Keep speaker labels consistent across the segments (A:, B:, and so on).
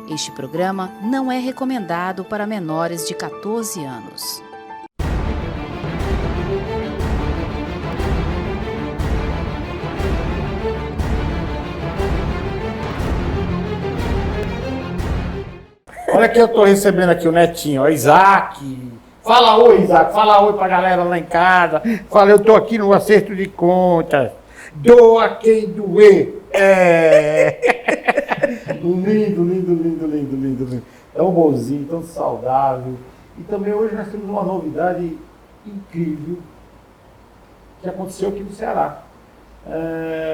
A: Este programa não é recomendado para menores de 14 anos.
B: Olha que eu tô recebendo aqui o netinho, ó, Isaac. Fala oi, Isaac, fala oi pra galera lá em casa. Fala, eu tô aqui no acerto de contas. Doa quem doer. Lindo. Tão bonzinho, tão saudável. E também hoje nós temos uma novidade incrível que aconteceu aqui no Ceará.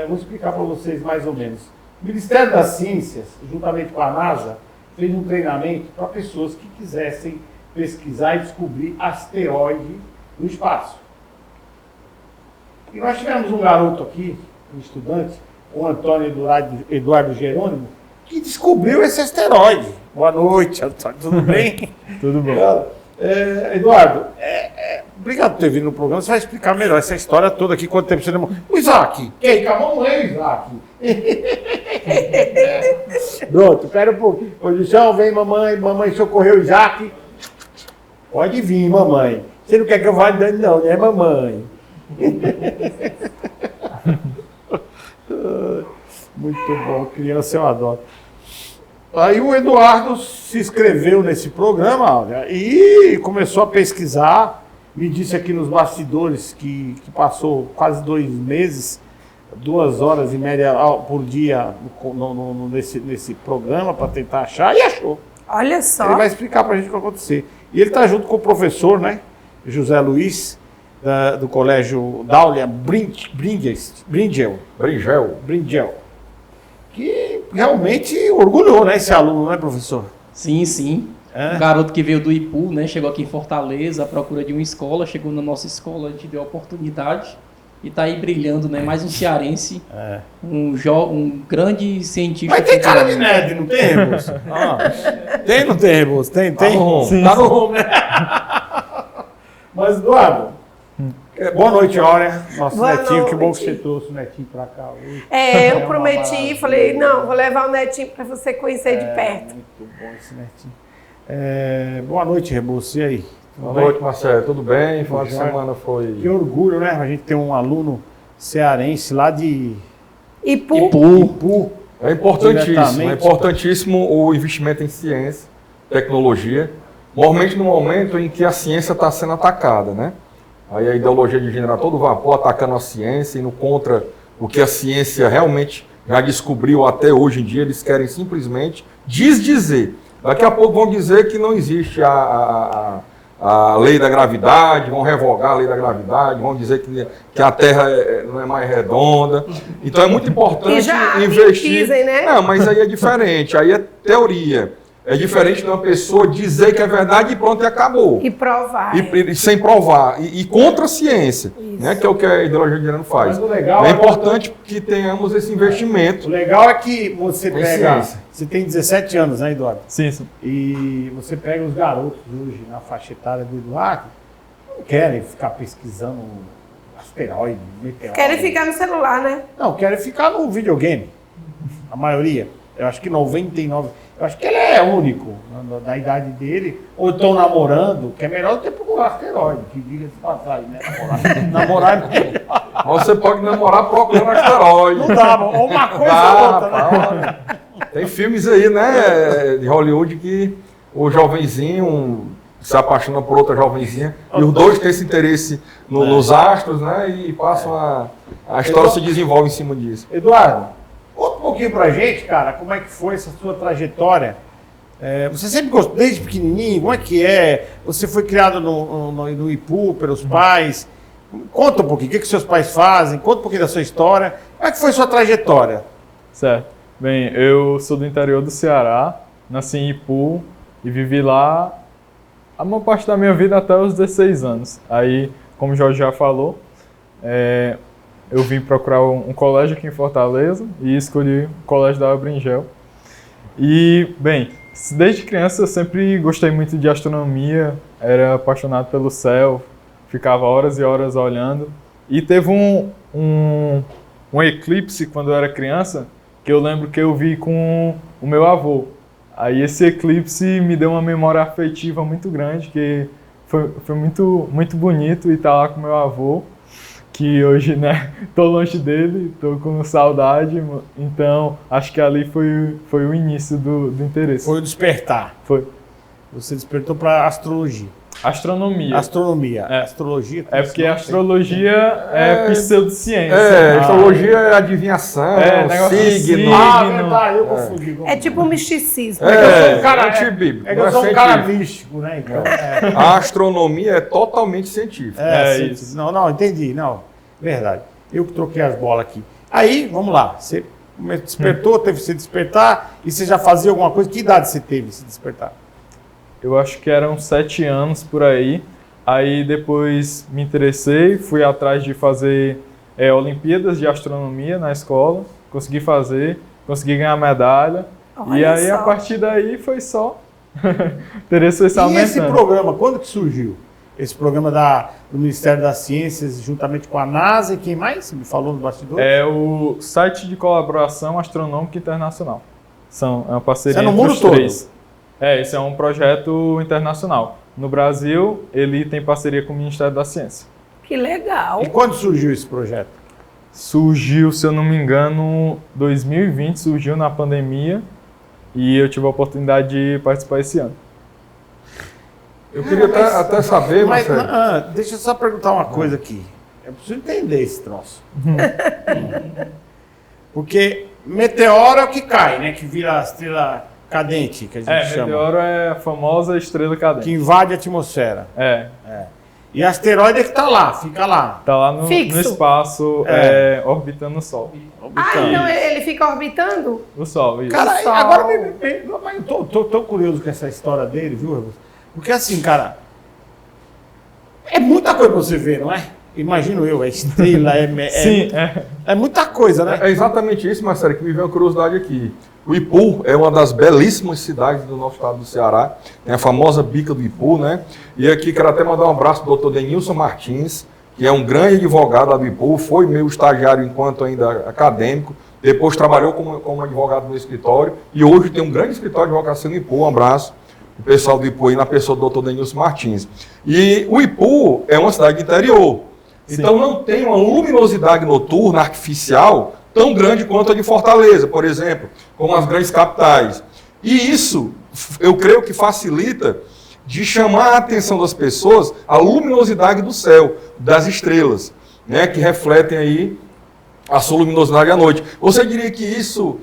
B: Vou explicar para vocês mais ou menos. O Ministério das Ciências, juntamente com a NASA, fez um treinamento para pessoas que quisessem pesquisar e descobrir asteroide no espaço. E nós tivemos um garoto aqui, um estudante, o Antônio Eduardo Jerônimo, que descobriu esse asteroide. Boa noite, Antônio, tudo bem?
C: Tudo bom.
B: Eduardo, obrigado por ter vindo no programa. Você vai explicar melhor essa história toda aqui, quanto tempo você demorou. O Isaac, quem? Com a mamãe, Isaac. Pronto, espera um pouquinho. Ô, Luciano, vem, mamãe socorreu o Isaac. Pode vir, mamãe. Você não quer que eu vá andando, não, né, mamãe? Muito bom, criança eu adoro. Aí o Eduardo se inscreveu nesse programa, olha, e começou a pesquisar. Me disse aqui nos bastidores que passou quase 2 meses, 2 horas e meia por dia nesse programa para tentar achar, e achou.
D: Olha só.
B: Ele vai explicar para a gente o que vai acontecer. E ele está junto com o professor, né, José Luiz, do Colégio Dáulia Bringel, que realmente orgulhou, né, esse aluno, né, professor?
E: Sim. Um garoto que veio do IPU, né, chegou aqui em Fortaleza à procura de uma escola, chegou na nossa escola, a gente deu a oportunidade e está aí brilhando, né, mais um cearense, um grande cientista.
B: Mas tem cara de nerd, não tem, Rebouças? Tem, não tem, Rebouças? Tem? Tá no home, né? Mas, Eduardo, boa noite, Áurea. Nosso
D: boa
B: netinho,
D: noite.
B: Que bom que você trouxe o netinho pra cá hoje.
D: Eu prometi, falei, não, vou levar o netinho para você conhecer de perto.
B: Muito bom esse netinho. Boa noite, Rebouças. E aí?
C: Boa noite, Marcelo. Tudo bem? Final de semana foi...
B: Que orgulho, né? A gente ter um aluno cearense lá de
D: Ipu.
C: É importantíssimo o investimento em ciência, tecnologia, normalmente no momento em que a ciência está sendo atacada, né? Aí a ideologia de gênero a todo vapor atacando a ciência, indo contra o que a ciência realmente já descobriu até hoje em dia. Eles querem simplesmente desdizer. Daqui a pouco vão dizer que não existe a lei da gravidade, vão revogar a lei da gravidade, vão dizer que a Terra não é mais redonda. Então é muito importante investir.
D: Dizem, né?
C: Não, mas aí é diferente, aí é teoria. É diferente de uma pessoa dizer que é verdade e pronto, e acabou.
D: E provar.
C: E sem provar. E contra a ciência, né, que é o que a ideologia de gênero faz.
B: Mas o legal
C: é importante que tenhamos esse investimento.
B: O legal é que você pega...
C: ciência.
B: Você tem 17 anos, né, Eduardo?
C: Sim.
B: E você pega os garotos hoje na faixa etária do Eduardo, não querem ficar pesquisando asteroide, meteoro.
D: Querem ficar no celular, né?
B: Não, querem ficar no videogame. A maioria. Eu acho que 99%. Eu acho que ele é único da idade dele. Ou estão namorando, que é melhor do que procurar asteroide, que diga de passagem, né? Namorar é melhor.
C: Você pode namorar procurando asteroide.
B: Não dá, ou uma coisa ou outra, né?
C: Tem filmes aí, né, de Hollywood que o jovenzinho se apaixona por outra jovenzinha e os dois têm esse interesse nos astros, né, e passam a história se desenvolve em cima disso.
B: Eduardo, conta um pouquinho pra gente, cara, como é que foi essa sua trajetória? Você sempre gostou, desde pequenininho, como é que é? Você foi criado no IPU pelos pais? Conta um pouquinho, o que seus pais fazem? Conta um pouquinho da sua história. Como é que foi a sua trajetória?
F: Certo. Bem, eu sou do interior do Ceará, nasci em Ipu e vivi lá a maior parte da minha vida até os 16 anos. Aí, como o Jorge já falou, eu vim procurar um colégio aqui em Fortaleza e escolhi o Colégio da Bringel. E, bem, desde criança eu sempre gostei muito de astronomia, era apaixonado pelo céu, ficava horas e horas olhando. E teve um um eclipse quando eu era criança, que eu lembro que eu vi com o meu avô. Aí esse eclipse me deu uma memória afetiva muito grande, que foi muito, muito bonito e estar lá com meu avô, que hoje, né, tô longe dele, tô com saudade, então acho que ali foi o início do interesse.
B: Foi o despertar.
F: Foi.
B: Você despertou para astrologia.
F: Astronomia.
B: Astronomia.
F: É.
B: Astrologia.
F: É porque a astrologia é pseudociência.
C: Astrologia é adivinhação,
F: negócio de
C: signo.
B: Ah, verdade, eu confundi.
D: É tipo um misticismo.
B: É que eu sou um cara
C: antibíblico.
B: É que eu sou um cara místico, né? Então,
C: A astronomia é totalmente científica.
F: Isso.
B: Não, entendi. Não, verdade. Eu que troquei as bolas aqui. Aí, vamos lá. Você despertou, teve que se despertar, e você já fazia alguma coisa? Que idade você teve se despertar?
F: Eu acho que eram 7 anos por aí. Aí depois me interessei, fui atrás de fazer Olimpíadas de Astronomia na escola. Consegui fazer, consegui ganhar medalha.
D: Olha
F: e aí
D: só.
F: a partir daí foi só interesse foi
B: E
F: aumentando.
B: esse programa, quando que surgiu? Esse programa do Ministério das Ciências, juntamente com a NASA e quem mais? Você me falou no bastidor?
F: É o site de colaboração astronômica internacional. É uma parceria
B: Isso é no
F: entre
B: mundo
F: os
B: todo?
F: três. Esse é um projeto internacional. No Brasil, ele tem parceria com o Ministério da Ciência.
D: Que legal.
B: E quando surgiu esse projeto?
F: Surgiu, se eu não me engano, 2020, surgiu na pandemia e eu tive a oportunidade de participar esse ano.
C: Eu queria até saber,
B: Mas,
C: Marcelo.
B: deixa eu só perguntar uma coisa aqui. Eu preciso entender esse troço. Porque meteoro é o que cai, né? Que vira a estrela cadente, que a gente chama.
F: Meteoro é a famosa estrela cadente.
B: Que invade a atmosfera.
F: É,
B: E asteroide é que tá lá, fica lá.
F: tá lá no
D: Fixo.
F: espaço, orbitando o Sol.
D: Então ele fica orbitando?
F: O Sol, isso.
B: Cara,
D: Sol.
B: agora mas eu tô tão curioso com essa história dele, viu, Rebus? Porque assim, cara, é muita coisa pra você ver, não é? Imagino eu, é estrela,
F: Sim,
B: é muita coisa, né?
C: É exatamente isso, Marcelo, que me veio uma curiosidade aqui. O Ipu é uma das belíssimas cidades do nosso estado do Ceará, tem a famosa bica do Ipu, né? E aqui quero até mandar um abraço para o Dr. Denilson Martins, que é um grande advogado lá do Ipu, foi meu estagiário enquanto ainda acadêmico, depois trabalhou como advogado no escritório e hoje tem um grande escritório de advocacia no Ipu. Um abraço para o pessoal do Ipu aí, na pessoa do Dr. Denilson Martins. E o Ipu é uma cidade interior, então não tem uma luminosidade noturna artificial tão grande quanto a de Fortaleza, por exemplo, como as grandes capitais. E isso, eu creio que facilita de chamar a atenção das pessoas a luminosidade do céu, das estrelas, né, que refletem aí a sua luminosidade à noite. Você diria que isso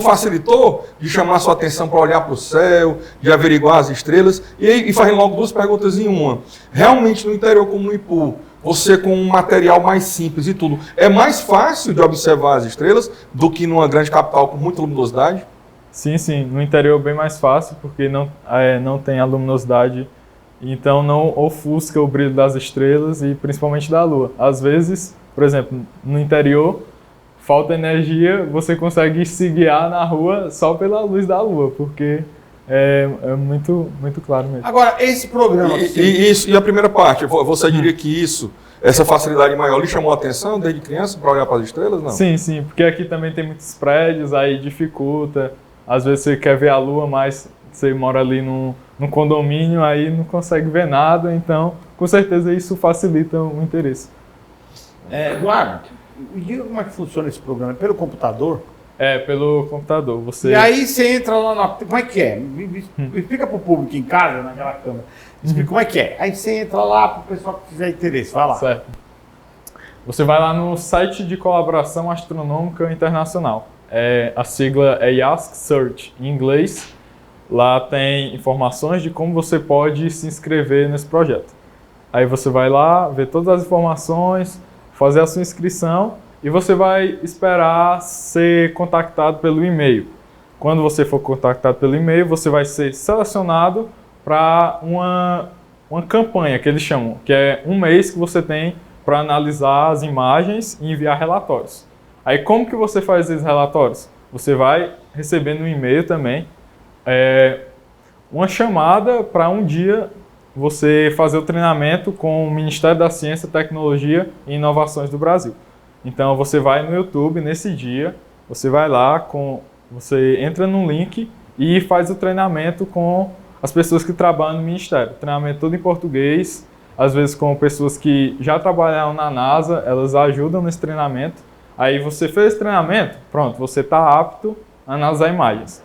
C: facilitou de chamar a sua atenção para olhar para o céu, de averiguar as estrelas? E fazendo logo duas perguntas em uma. Realmente no interior como no Ipu, você com um material mais simples e tudo, é mais fácil de observar as estrelas do que numa grande capital com muita luminosidade?
F: Sim. No interior é bem mais fácil, porque não tem a luminosidade, então não ofusca o brilho das estrelas e principalmente da Lua. Às vezes, por exemplo, no interior, falta energia, você consegue se guiar na rua só pela luz da Lua, porque é muito, muito claro mesmo.
B: Agora, esse programa...
C: E a primeira parte, você diria que essa facilidade maior lhe chamou a atenção desde criança para olhar para as estrelas? Não?
F: Sim, porque aqui também tem muitos prédios, aí dificulta. Às vezes você quer ver a Lua, mas você mora ali num condomínio, aí não consegue ver nada, então com certeza isso facilita o interesse.
B: Eduardo, me diga como é que funciona esse programa. É pelo computador?
F: Pelo computador.
B: E aí você entra lá na... Como é que é? Me explica para o público em casa, naquela câmera. Explica como é que é. Aí você entra lá para o pessoal que tiver interesse. Vai lá.
F: Certo. Você vai lá no site de colaboração astronômica internacional. A sigla é IASC Search, em inglês. Lá tem informações de como você pode se inscrever nesse projeto. Aí você vai lá, ver todas as informações, fazer a sua inscrição e você vai esperar ser contactado pelo e-mail. Quando você for contactado pelo e-mail, você vai ser selecionado para uma campanha que eles chamam, que é um mês que você tem para analisar as imagens e enviar relatórios. Aí como que você faz esses relatórios? Você vai receber no e-mail também uma chamada para um dia você fazer o treinamento com o Ministério da Ciência, Tecnologia e Inovações do Brasil. Então você vai no YouTube nesse dia, você vai lá, você entra no link e faz o treinamento com as pessoas que trabalham no Ministério. Treinamento todo em português, às vezes com pessoas que já trabalharam na NASA, elas ajudam nesse treinamento. Aí você fez esse treinamento, pronto, você está apto a analisar imagens.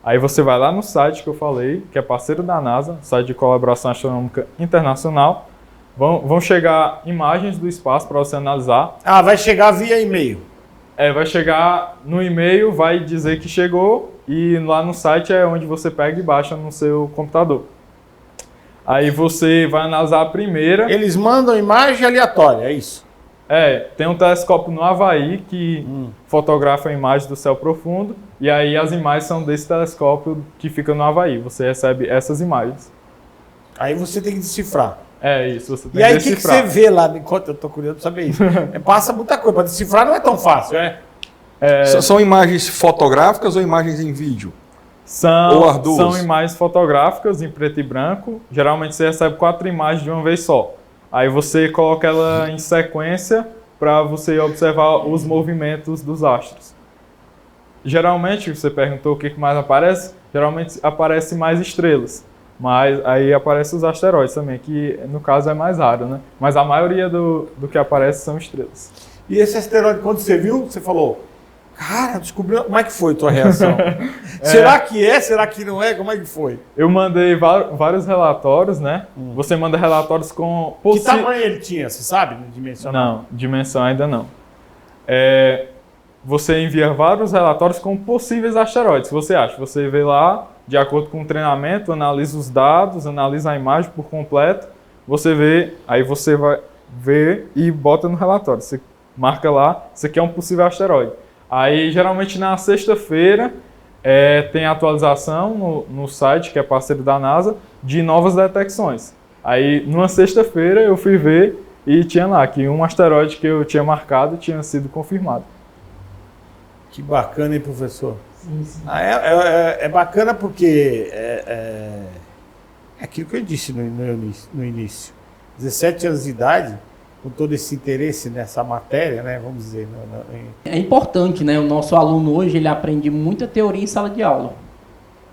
F: Aí você vai lá no site que eu falei, que é parceiro da NASA, site de colaboração astronômica internacional. Vão chegar imagens do espaço para você analisar.
B: Ah, vai chegar via e-mail.
F: Vai chegar no e-mail, vai dizer que chegou e lá no site é onde você pega e baixa no seu computador. Aí você vai analisar a primeira.
B: Eles mandam imagem aleatória, é isso?
F: Tem um telescópio no Havaí que fotografa a imagem do céu profundo e aí as imagens são desse telescópio que fica no Havaí. Você recebe essas imagens.
B: Aí você tem que decifrar.
F: Isso, você tem
B: E aí
F: que
B: o que
F: decifrar.
B: você vê lá? Enquanto eu tô curioso pra saber isso. Passa muita coisa. Para decifrar não é tão fácil,
C: São imagens fotográficas ou imagens em vídeo? Ou as duas?
F: São imagens fotográficas em preto e branco. Geralmente você recebe 4 imagens de uma vez só. Aí você coloca ela em sequência para você observar os movimentos dos astros. Geralmente, você perguntou o que mais aparece, geralmente aparece mais estrelas. Mas aí aparecem os asteroides também, que no caso é mais raro, né? Mas a maioria do que aparece são estrelas.
B: E esse asteroide, quando você viu, você falou, cara, descobriu. Como é que foi a tua reação? Será que é? Será que não é? Como é que foi?
F: Eu mandei vários relatórios, né? Você manda relatórios com...
B: Que tamanho ele tinha, você sabe? Dimensional?
F: Não, dimensão ainda não. Você envia vários relatórios com possíveis asteroides, que você acha. Você vê lá, de acordo com o treinamento, analisa os dados, analisa a imagem por completo, você vê, aí você vai ver e bota no relatório. Você marca lá, isso aqui é um possível asteroide. Aí, geralmente, na sexta-feira, tem atualização no site, que é parceiro da NASA, de novas detecções. Aí, numa sexta-feira, eu fui ver e tinha lá que um asteroide que eu tinha marcado tinha sido confirmado.
B: Que bacana, hein, professor? Sim. É bacana porque é aquilo que eu disse no início. 17 anos de idade, com todo esse interesse nessa matéria, né, vamos dizer.
E: É importante, né? O nosso aluno hoje, ele aprende muita teoria em sala de aula.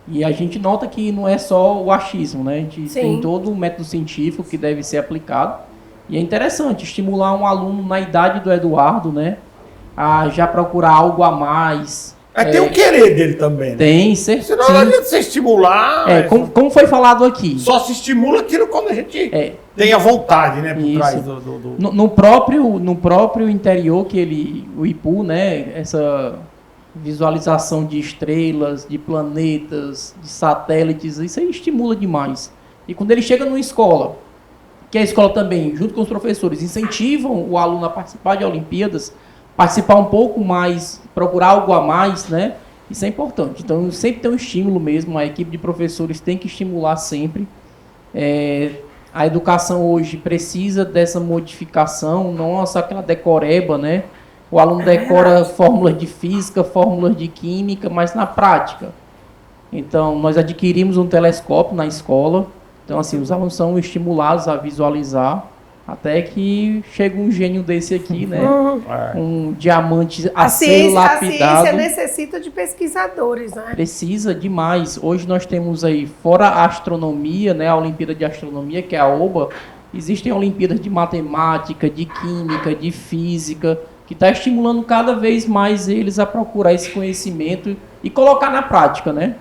E: E a gente nota que não é só o achismo, né? A gente tem todo um método científico que deve ser aplicado. E é interessante estimular um aluno na idade do Eduardo, né? A já procurar algo a mais.
B: Tem o querer dele também, né?
E: Tem, certo.
B: Senão não adianta você estimular.
E: Como foi falado aqui.
B: Só se estimula aquilo quando a gente tem a vontade, né? Por trás
E: No próprio interior, o IPU, né? Essa visualização de estrelas, de planetas, de satélites, isso aí estimula demais. E quando ele chega numa escola, que a escola também, junto com os professores, incentivam o aluno a participar de Olimpíadas, participar um pouco mais, procurar algo a mais, né? Isso é importante. Então, sempre tem um estímulo mesmo, a equipe de professores tem que estimular sempre. A educação hoje precisa dessa modificação, não só aquela decoreba, né? O aluno decora fórmulas de física, fórmulas de química, mas na prática. Então, nós adquirimos um telescópio na escola. Então, assim, os alunos são estimulados a visualizar, até que chega um gênio desse aqui, né? Um diamante a ser lapidado.
D: A ciência necessita de pesquisadores, né?
E: Precisa demais. Hoje nós temos aí, fora a astronomia, né? A Olimpíada de Astronomia, que é a OBA, existem Olimpíadas de Matemática, de Química, de Física, que está estimulando cada vez mais eles a procurar esse conhecimento e colocar na prática, né?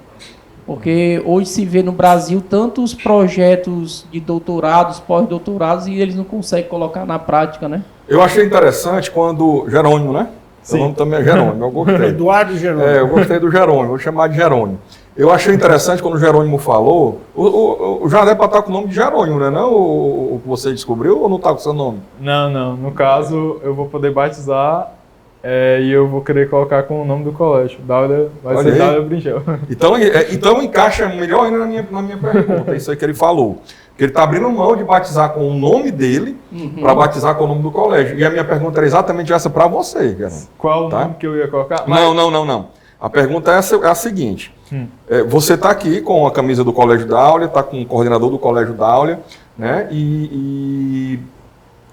E: Porque hoje se vê no Brasil tantos projetos de doutorados, pós-doutorados, e eles não conseguem colocar na prática, né?
C: Eu achei interessante quando Jerônimo, né? Sim. O nome também é Jerônimo, eu gostei.
B: Eduardo Jerônimo.
C: Eu gostei do Jerônimo, vou chamar de Jerônimo. Eu achei interessante quando o Jerônimo falou, já é para estar com o nome de Jerônimo, né? Não o que você descobriu ou não está com o seu nome?
F: Não. No caso, eu vou poder batizar e eu vou querer colocar com o nome do colégio. Vai ser Dália Bringel.
C: Então encaixa melhor ainda na minha pergunta, isso aí que ele falou. Que ele está abrindo mão de batizar com o nome dele para batizar com o nome do colégio. E a minha pergunta era exatamente essa para você, Jerônimo.
F: Qual o nome que eu ia colocar?
C: Não. A pergunta é a seguinte. Você está aqui com a camisa do Colégio Dáulia, está com o coordenador do Colégio Dáulia, né? E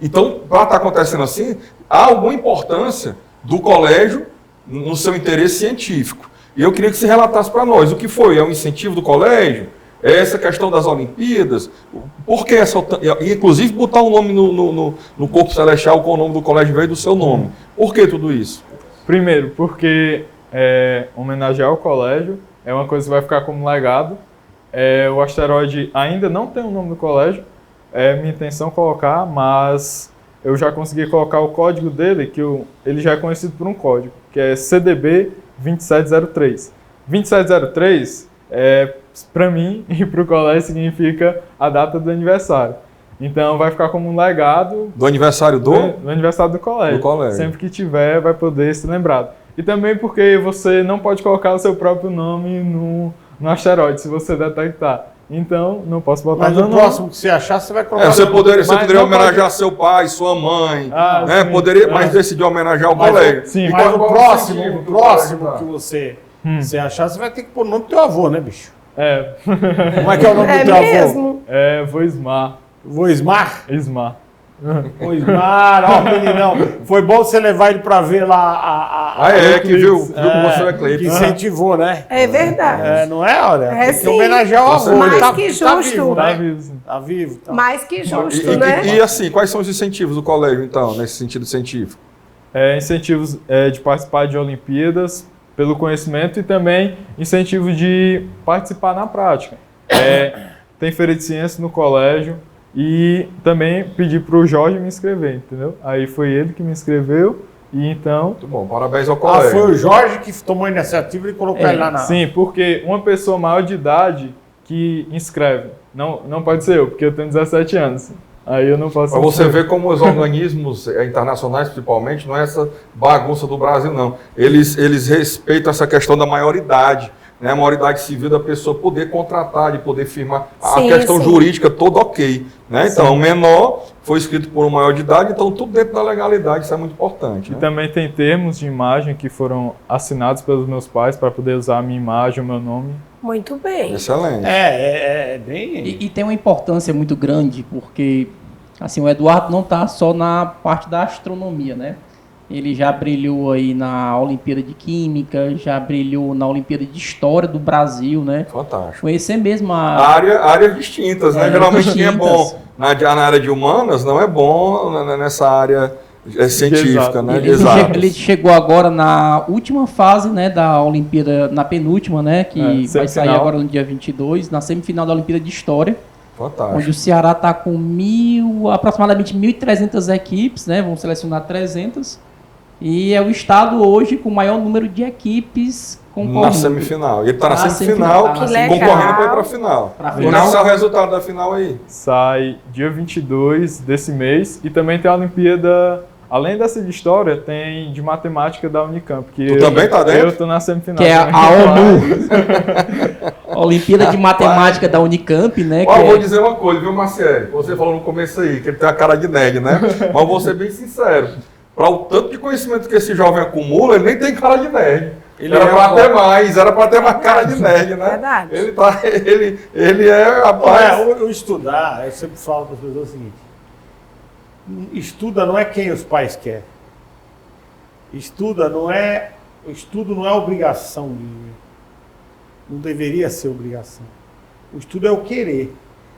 C: Então, para estar acontecendo assim, há alguma importância do colégio no seu interesse científico. E eu queria que você relatasse para nós o que foi. É um incentivo do colégio? É essa questão das Olimpíadas? Por que essa... Inclusive, botar um nome no corpo celestial com o nome do colégio veio do seu nome. Por que tudo isso?
F: Primeiro, porque homenagear o colégio é uma coisa que vai ficar como legado. O asteroide ainda não tem o nome do colégio. É minha intenção colocar, mas eu já consegui colocar o código dele, que ele já é conhecido por um código, que é CDB 2703. 2703, para mim e para o colégio, significa a data do aniversário. Então vai ficar como um legado...
C: Do aniversário do
F: aniversário do colégio.
C: Do colégio.
F: Sempre que tiver, vai poder ser lembrado. E também porque você não pode colocar o seu próprio nome no asteroide, se você detectar. Então, não posso botar
B: Mas no próximo que você achar, você vai colocar...
C: Você poderia homenagear seu pai, sua mãe, né? Mas decidir homenagear o colégio.
F: Sim,
B: mas o próximo que você achar, você vai ter que pôr o nome do teu avô, né, bicho? Como é que é o nome do teu avô?
F: Voismar.
B: Voismar?
F: Ismar.
B: Voismar, ó, meninão. Foi bom você levar ele pra ver lá
C: que viu com você o eclipse.
B: Que incentivou, né?
D: É verdade.
B: Não é? Olha, tem que
D: sim.
B: homenagear o avô.
D: Mais que justo.
B: Tá vivo. Tá.
D: Mais que justo, né?
C: E assim, quais são os incentivos do colégio, então, nesse sentido científico?
F: Incentivos de participar de Olimpíadas pelo conhecimento e também incentivos de participar na prática. Tem feira de ciência no colégio e também pedi para o Jorge me inscrever, entendeu? Aí foi ele que me inscreveu e então...
C: Muito bom, parabéns ao colégio.
B: Foi o Jorge que tomou a iniciativa e colocou ele lá na...
F: Sim, porque uma pessoa maior de idade que inscreve. Não pode ser eu, porque eu tenho 17 anos. Aí eu não posso...
C: Para você ver como os organismos internacionais, principalmente, não é essa bagunça do Brasil, não. Eles respeitam essa questão da maioridade, né? A maioridade civil da pessoa poder contratar, de poder firmar. A questão jurídica toda ok. Né? Então, o menor foi escrito por um maior de idade, então tudo dentro da legalidade, isso é muito importante.
F: E
C: né?
F: também tem termos de imagem que foram assinados pelos meus pais para poder usar a minha imagem, o meu nome.
D: Muito bem.
C: Excelente.
B: Bem...
E: E tem uma importância muito grande, porque assim, o Eduardo não está só na parte da astronomia, né? Ele já brilhou aí na Olimpíada de Química, já brilhou na Olimpíada de História do Brasil, né?
C: Fantástico.
E: Conhecer mesmo
C: áreas distintas, né? Geralmente quem é bom na área de humanas não é bom nessa área científica, né?
E: Ele chegou agora na última fase, né, da Olimpíada, na penúltima, né? Que vai sair agora no dia 22, na semifinal da Olimpíada de História.
C: Fantástico.
E: Onde o Ceará está com aproximadamente 1.300 equipes, né? Vão selecionar 300. E é o estado hoje com o maior número de equipes concorrendo.
C: Na semifinal. Ele está na semifinal, concorrendo para ir para a final. Quando é o resultado da final aí?
F: Sai dia 22 desse mês. E também tem a Olimpíada, além dessa de História, tem de Matemática da Unicamp.
C: Tu também está dentro?
F: Eu estou na semifinal.
E: Que é a ONU. Olimpíada de Matemática da Unicamp, né?
C: Eu vou dizer uma coisa, viu, Marcelo? Você falou no começo aí, que ele tem a cara de nerd, né? Mas vou ser bem sincero. Para o tanto de conhecimento que esse jovem acumula, ele nem tem cara de nerd. Era para ter mais cara de nerd, né?
D: Verdade.
C: Ele é, rapaz...
B: O estudar, eu sempre falo para as pessoas o seguinte, estuda não é quem os pais querem. O estudo não é obrigação. Não deveria ser obrigação. O estudo é o querer.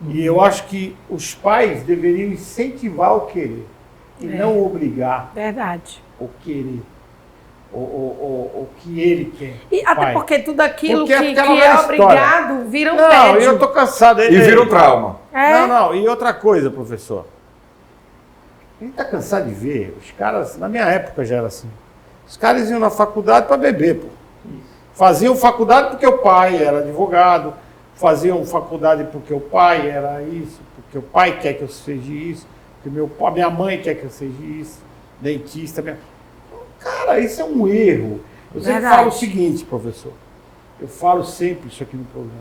B: E eu acho que os pais deveriam incentivar o querer. E não obrigar.
D: Verdade.
B: O querer. O que ele quer.
D: E até porque tudo aquilo que é
B: história.
D: obrigado vira um
B: tédio.
D: tédio.
B: Não, eu tô cansado.
C: E vira um trauma.
B: Não. E outra coisa, professor. A gente tá cansado de ver. Os caras, na minha época já era assim. Os caras iam na faculdade para beber, pô. Faziam faculdade porque o pai era advogado. Faziam faculdade porque o pai era isso. Porque o pai quer que eu seja isso. Porque minha mãe quer que eu seja isso, dentista. Cara, isso é um erro. Eu sempre falo o seguinte, professor. Eu falo sempre isso aqui no programa.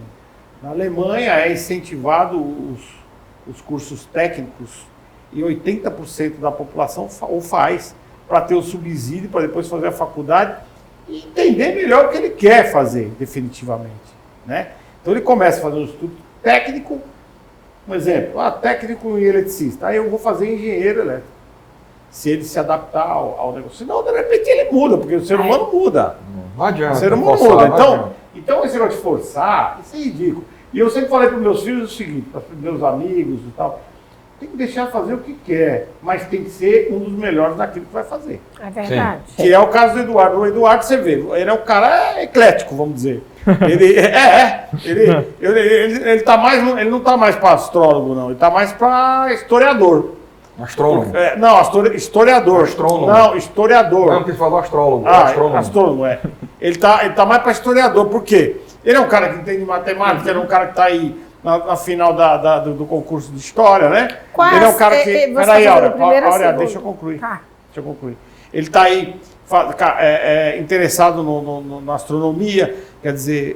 B: Na Alemanha é incentivado os cursos técnicos e 80% da população o faz para ter o subsídio, para depois fazer a faculdade e entender melhor o que ele quer fazer, definitivamente. Né? Então ele começa a fazer um estudo técnico. Um exemplo, técnico e eletricista. Aí eu vou fazer engenheiro elétrico. se ele se adaptar ao negócio. Senão, de repente, ele muda, porque o ser humano muda.
C: Não adianta.
B: O ser humano
C: forçar,
B: muda.
C: não
B: Então,
C: adianta.
B: então, esse negócio de forçar, isso é ridículo. E eu sempre falei para os meus filhos o seguinte, para os meus amigos e tal, tem que deixar fazer o que quer, mas tem que ser um dos melhores naquilo que vai fazer.
D: É verdade.
B: Que é o caso do Eduardo. O Eduardo, você vê, ele é um cara eclético, vamos dizer. Ele tá mais, ele não está mais para astrólogo, não. Ele está mais para historiador.
C: Astrônomo.
B: Não, historiador.
C: Astrônomo.
B: Não, historiador.
C: Não, porque você falou astrólogo.
B: Astrônomo. Astrônomo, é. Ele tá mais para historiador, por quê? Ele é um cara que entende matemática, ele é um cara que está aí na final do concurso de história, né?
D: Quase.
B: Ele é um cara que... Peraí, olha, deixa eu concluir.
D: Tá.
B: Deixa eu concluir. Ele está aí interessado na astronomia, quer dizer,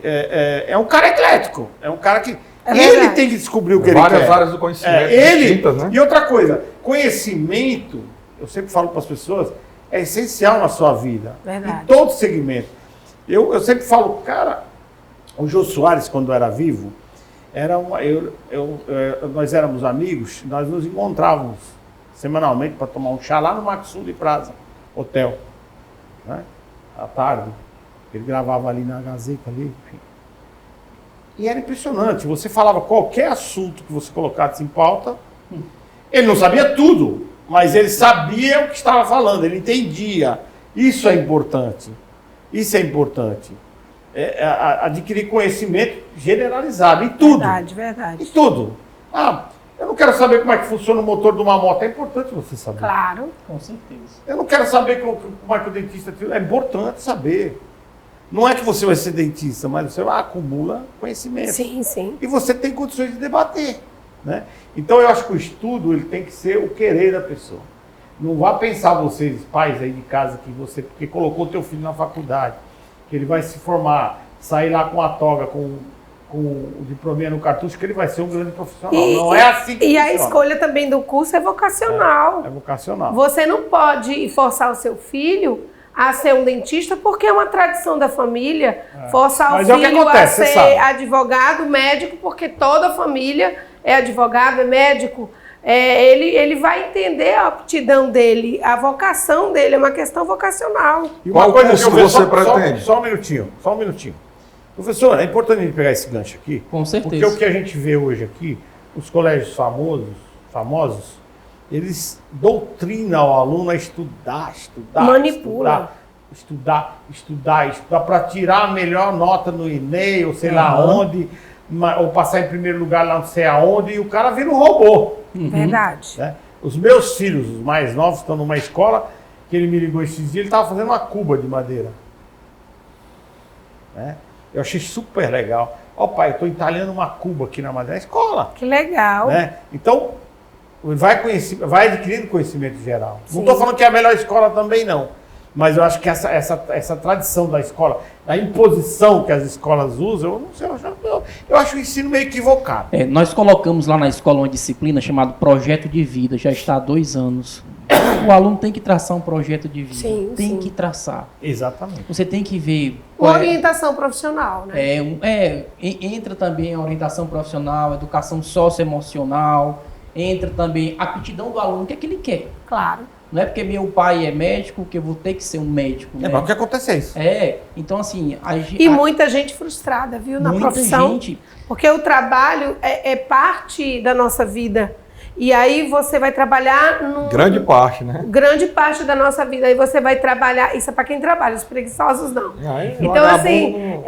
B: é um cara eclético, é um cara que... ele tem que descobrir o que ele quer.
C: Várias áreas do conhecimento distintas, né?
B: E outra coisa, conhecimento, eu sempre falo para as pessoas, é essencial na sua vida.
D: Verdade.
B: Em todo segmento. Eu sempre falo, cara, o Jô Soares, quando era vivo, nós éramos amigos, nós nos encontrávamos semanalmente para tomar um chá lá no Maxul de Praza, hotel, né? À tarde. Ele gravava ali na Gazeta, ali, enfim. E era impressionante, você falava qualquer assunto que você colocasse em pauta, ele não sabia tudo, mas ele sabia o que estava falando, ele entendia. Isso é importante. Isso é importante. Adquirir conhecimento generalizado em tudo.
D: Verdade, verdade.
B: Em tudo. Eu não quero saber como é que funciona o motor de uma moto. É importante você saber.
D: Claro.
E: Com certeza.
B: Eu não quero saber como é que o dentista... É importante saber. Não é que você vai ser dentista, mas você acumula conhecimento.
D: Sim, sim.
B: E você tem condições de debater. Né? Então eu acho que o estudo ele tem que ser o querer da pessoa. Não vá pensar vocês, pais aí de casa, porque colocou teu filho na faculdade, que ele vai se formar, sair lá com a toga, com o diplominha no cartucho, que ele vai ser um grande profissional. Não é assim que funciona.
D: A escolha também do curso é vocacional.
B: É vocacional.
D: Você não pode forçar o seu filho a ser um dentista, porque é uma tradição da família, forçar o filho a ser advogado, médico, porque toda a família é advogado, é médico. Ele vai entender a aptidão dele, a vocação dele, é uma questão vocacional.
B: E uma
C: Qual
B: coisa
C: curso
B: que eu
C: você pretende?
B: Só um minutinho. Professor, é importante a gente pegar esse gancho aqui.
E: Com certeza.
B: Porque o que a gente vê hoje aqui, os colégios famosos, eles doutrinam o aluno a estudar.
D: Manipula.
B: Estudar para tirar a melhor nota no Enem, ou sei lá onde, ou passar em primeiro lugar lá não sei aonde, e o cara vira um robô.
D: Verdade.
B: Né? Os meus filhos, os mais novos, estão numa escola que ele me ligou esses dias, ele estava fazendo uma cuba de madeira. Né? Eu achei super legal. Pai, eu estou entalhando uma cuba aqui na madeira. Escola.
D: Que legal.
B: Né? Então, vai adquirindo conhecimento geral.
D: Sim.
B: Não estou falando que é a melhor escola também, não. Mas eu acho que essa tradição da escola, a imposição que as escolas usam, eu não sei, eu acho o ensino meio equivocado.
E: Nós colocamos lá na escola uma disciplina chamada Projeto de Vida, já está há 2 anos. O aluno tem que traçar um projeto de vida.
D: Sim,
E: tem
D: sim.
E: que traçar.
B: Exatamente.
E: Você tem que ver...
D: Uma orientação profissional, né?
E: Entra também a orientação profissional, educação socioemocional, entra também a aptidão do aluno, o que é que ele quer.
D: Claro.
E: Não é porque meu pai é médico que eu vou ter que ser um médico. Né?
B: Mas o que acontece é isso.
E: Então assim...
D: Muita gente frustrada, viu, na profissão. Porque o trabalho é parte da nossa vida. E aí você vai trabalhar...
C: Grande parte, né?
D: Grande parte da nossa vida. Aí você vai trabalhar... Isso é para quem trabalha, os preguiçosos não. Então assim,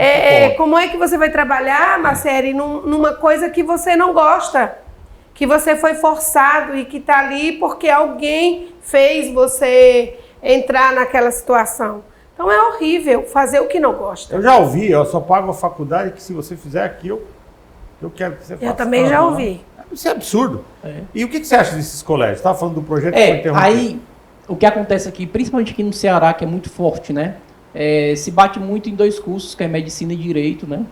D: como é que você vai trabalhar, Marcele, numa coisa que você não gosta? Que você foi forçado e que está ali porque alguém fez você entrar naquela situação. Então é horrível fazer o que não gosta.
B: Eu já ouvi, eu só pago a faculdade que se você fizer aquilo, eu quero que você faça.
D: Eu também já ouvi.
B: Isso é absurdo. E o que você acha desses colégios? Você estava falando do projeto que foi interrompido.
E: Aí, o que acontece aqui, principalmente aqui no Ceará, que é muito forte, né? Se bate muito em 2 cursos, que é Medicina e Direito, né?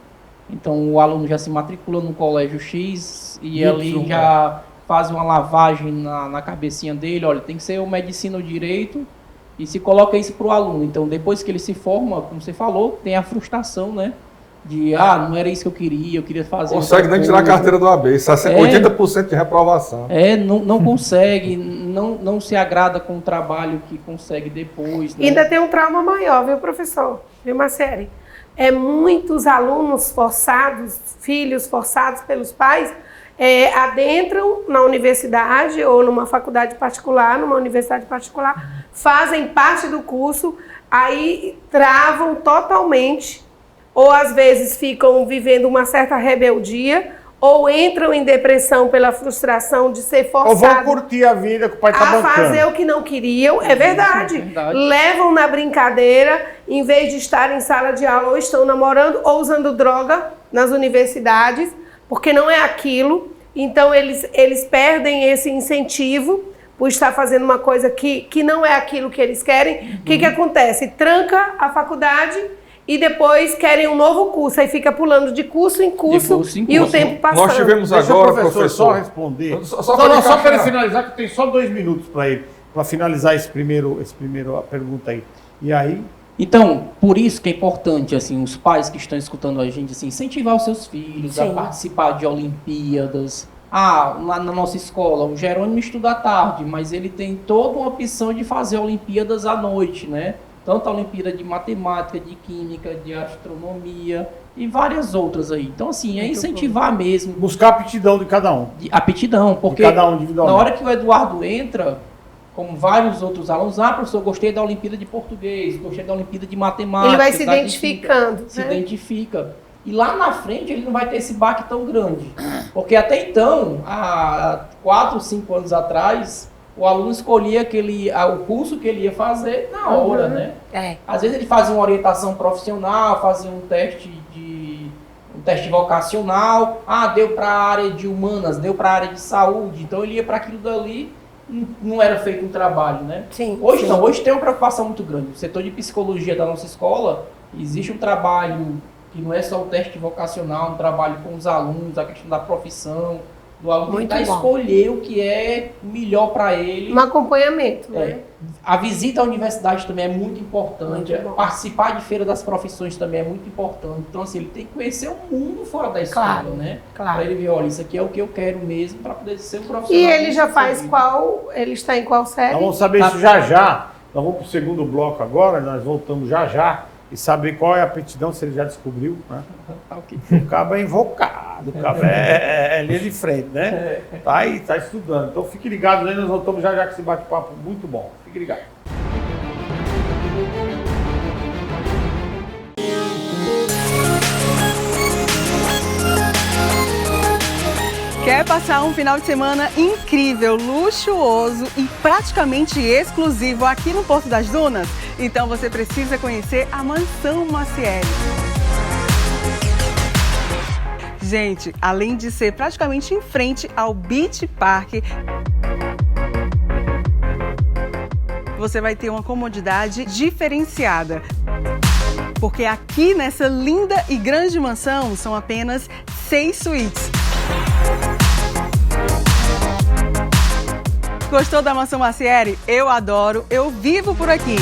E: Então, o aluno já se matricula no colégio X e ali já faz uma lavagem na cabecinha dele. Olha, tem que ser o Medicina ou Direito e se coloca isso para o aluno. Então, depois que ele se forma, como você falou, tem a frustração, né? não era isso que eu queria fazer.
C: Consegue nem tirar a carteira do AB, 80% de reprovação.
E: Não consegue, não se agrada com o trabalho que consegue depois. Né?
D: Ainda tem um trauma maior, viu, professor? Viu, Marcele? Muitos alunos forçados, filhos forçados pelos pais, adentram na universidade ou numa faculdade particular, numa universidade particular, fazem parte do curso, aí travam totalmente, ou às vezes ficam vivendo uma certa rebeldia, ou entram em depressão pela frustração de ser forçado.
B: Ou vão curtir a vida que o pai tá bancando.
D: A fazer o que não queriam, é verdade. Levam na brincadeira, em vez de estar em sala de aula, ou estão namorando, ou usando droga nas universidades, porque não é aquilo. Então eles perdem esse incentivo por estar fazendo uma coisa que não é aquilo que eles querem. O que acontece? Tranca a faculdade e depois querem um novo curso. Aí fica pulando de curso em curso e o tempo passando.
C: Nós tivemos agora, professor,
B: só responder. Só para ele finalizar, que tem só 2 minutos para ele, para finalizar esse primeiro pergunta aí. E aí?
E: Então, por isso que é importante, assim, os pais que estão escutando a gente, assim, incentivar os seus filhos a participar de Olimpíadas. Lá na nossa escola, o Jerônimo estuda à tarde, mas ele tem toda uma opção de fazer Olimpíadas à noite, né? Tanto a Olimpíada de Matemática, de Química, de Astronomia e várias outras aí. Então, assim, incentivar mesmo.
B: Buscar a aptidão de cada um.
E: Aptidão, porque
B: cada um individualmente.
E: Na hora que o Eduardo entra, como vários outros alunos, professor, gostei da Olimpíada de Português, gostei da Olimpíada de Matemática.
D: Ele vai se identificando.
E: Se identifica. E lá na frente ele não vai ter esse baque tão grande. Porque até então, há 4 ou 5 anos atrás, o aluno escolhia o curso que ele ia fazer na hora, né? Às vezes ele fazia uma orientação profissional, fazia um teste vocacional. Deu para a área de humanas, deu para a área de saúde. Então ele ia para aquilo dali, não era feito um trabalho, né? Hoje não, hoje tem uma preocupação muito grande. O setor de psicologia da nossa escola, existe um trabalho que não é só o teste vocacional, um trabalho com os alunos, a questão da profissão, do aluno tentar escolher o que é melhor para ele.
D: Um acompanhamento, né?
E: A visita à universidade também é muito importante. Participar de feira das profissões também é muito importante. Então, assim, ele tem que conhecer o mundo fora da escola, né? Para ele ver, olha, isso aqui é o que eu quero mesmo para poder ser um profissional.
D: E ele já faz ele está em qual série?
B: Nós vamos saber isso já. Nós vamos para o segundo bloco agora, nós voltamos já. E saber qual é a aptidão, se ele já descobriu, né? O cabo é invocado, o cabo é linha de frente, né? Tá aí, tá estudando. Então fique ligado, né? Nós voltamos já com esse bate-papo muito bom. Fique ligado.
G: Quer passar um final de semana incrível, luxuoso e praticamente exclusivo aqui no Porto das Dunas? Então você precisa conhecer a Mansão Macieri. Gente, além de ser praticamente em frente ao Beach Park, você vai ter uma comodidade diferenciada. Porque aqui nessa linda e grande mansão são apenas 6 suítes. Gostou da Mansão Macieri? Eu adoro, eu vivo por aqui.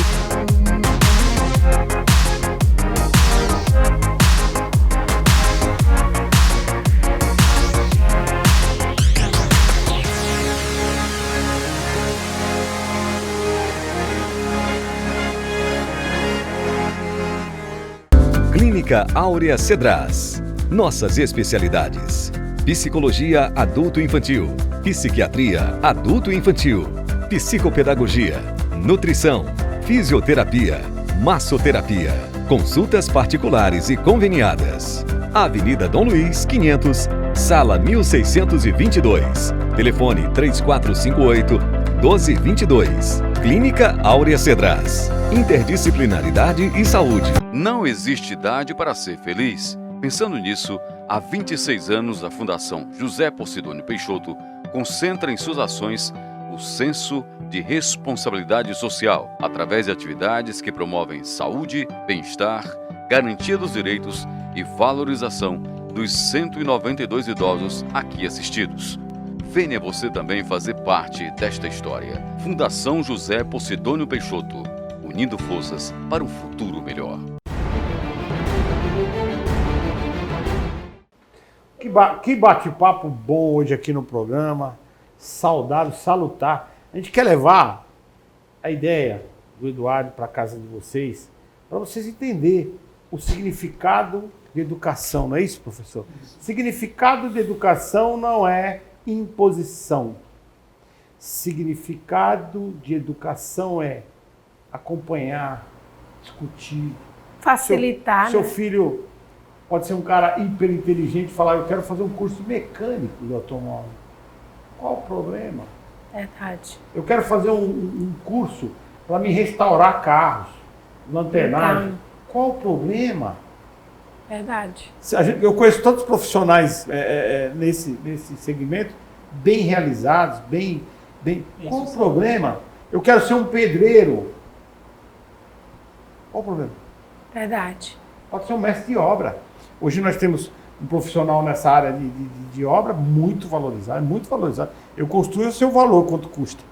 H: Clínica Áurea Cedras. Nossas especialidades: psicologia adulto-infantil, psiquiatria adulto-infantil, psicopedagogia, nutrição, fisioterapia, massoterapia, consultas particulares e conveniadas. Avenida Dom Luiz, 500, sala 1622. Telefone 3458-1222. Clínica Áurea Cedras. Interdisciplinaridade e saúde.
I: Não existe idade para ser feliz. Pensando nisso, há 26 anos, a Fundação José Posidônio Peixoto concentra em suas ações o senso de responsabilidade social, através de atividades que promovem saúde, bem-estar, garantia dos direitos e valorização dos 192 idosos aqui assistidos. Venha você também fazer parte desta história. Fundação José Posidônio Peixoto, unindo forças para um futuro melhor.
B: Que bate-papo bom hoje aqui no programa. Saudável, salutar. A gente quer levar a ideia do Eduardo para casa de vocês, para vocês entenderem o significado de educação, não é isso, professor? Significado de educação não é imposição. Significado de educação é acompanhar, discutir.
D: Facilitar,
B: Seu filho pode ser um cara hiper inteligente e falar, eu quero fazer um curso mecânico de automóvel. Qual o problema?
D: Verdade.
B: Eu quero fazer um curso para me restaurar carros, lanternagem. Qual o problema?
D: Verdade.
B: Eu conheço tantos profissionais nesse segmento, bem realizados, bem qual o problema? Eu quero ser um pedreiro. Qual o problema?
D: Verdade.
B: Pode ser um mestre de obra. Hoje nós temos um profissional nessa área de obra muito valorizado, muito valorizado. Eu construo o seu valor, quanto custa.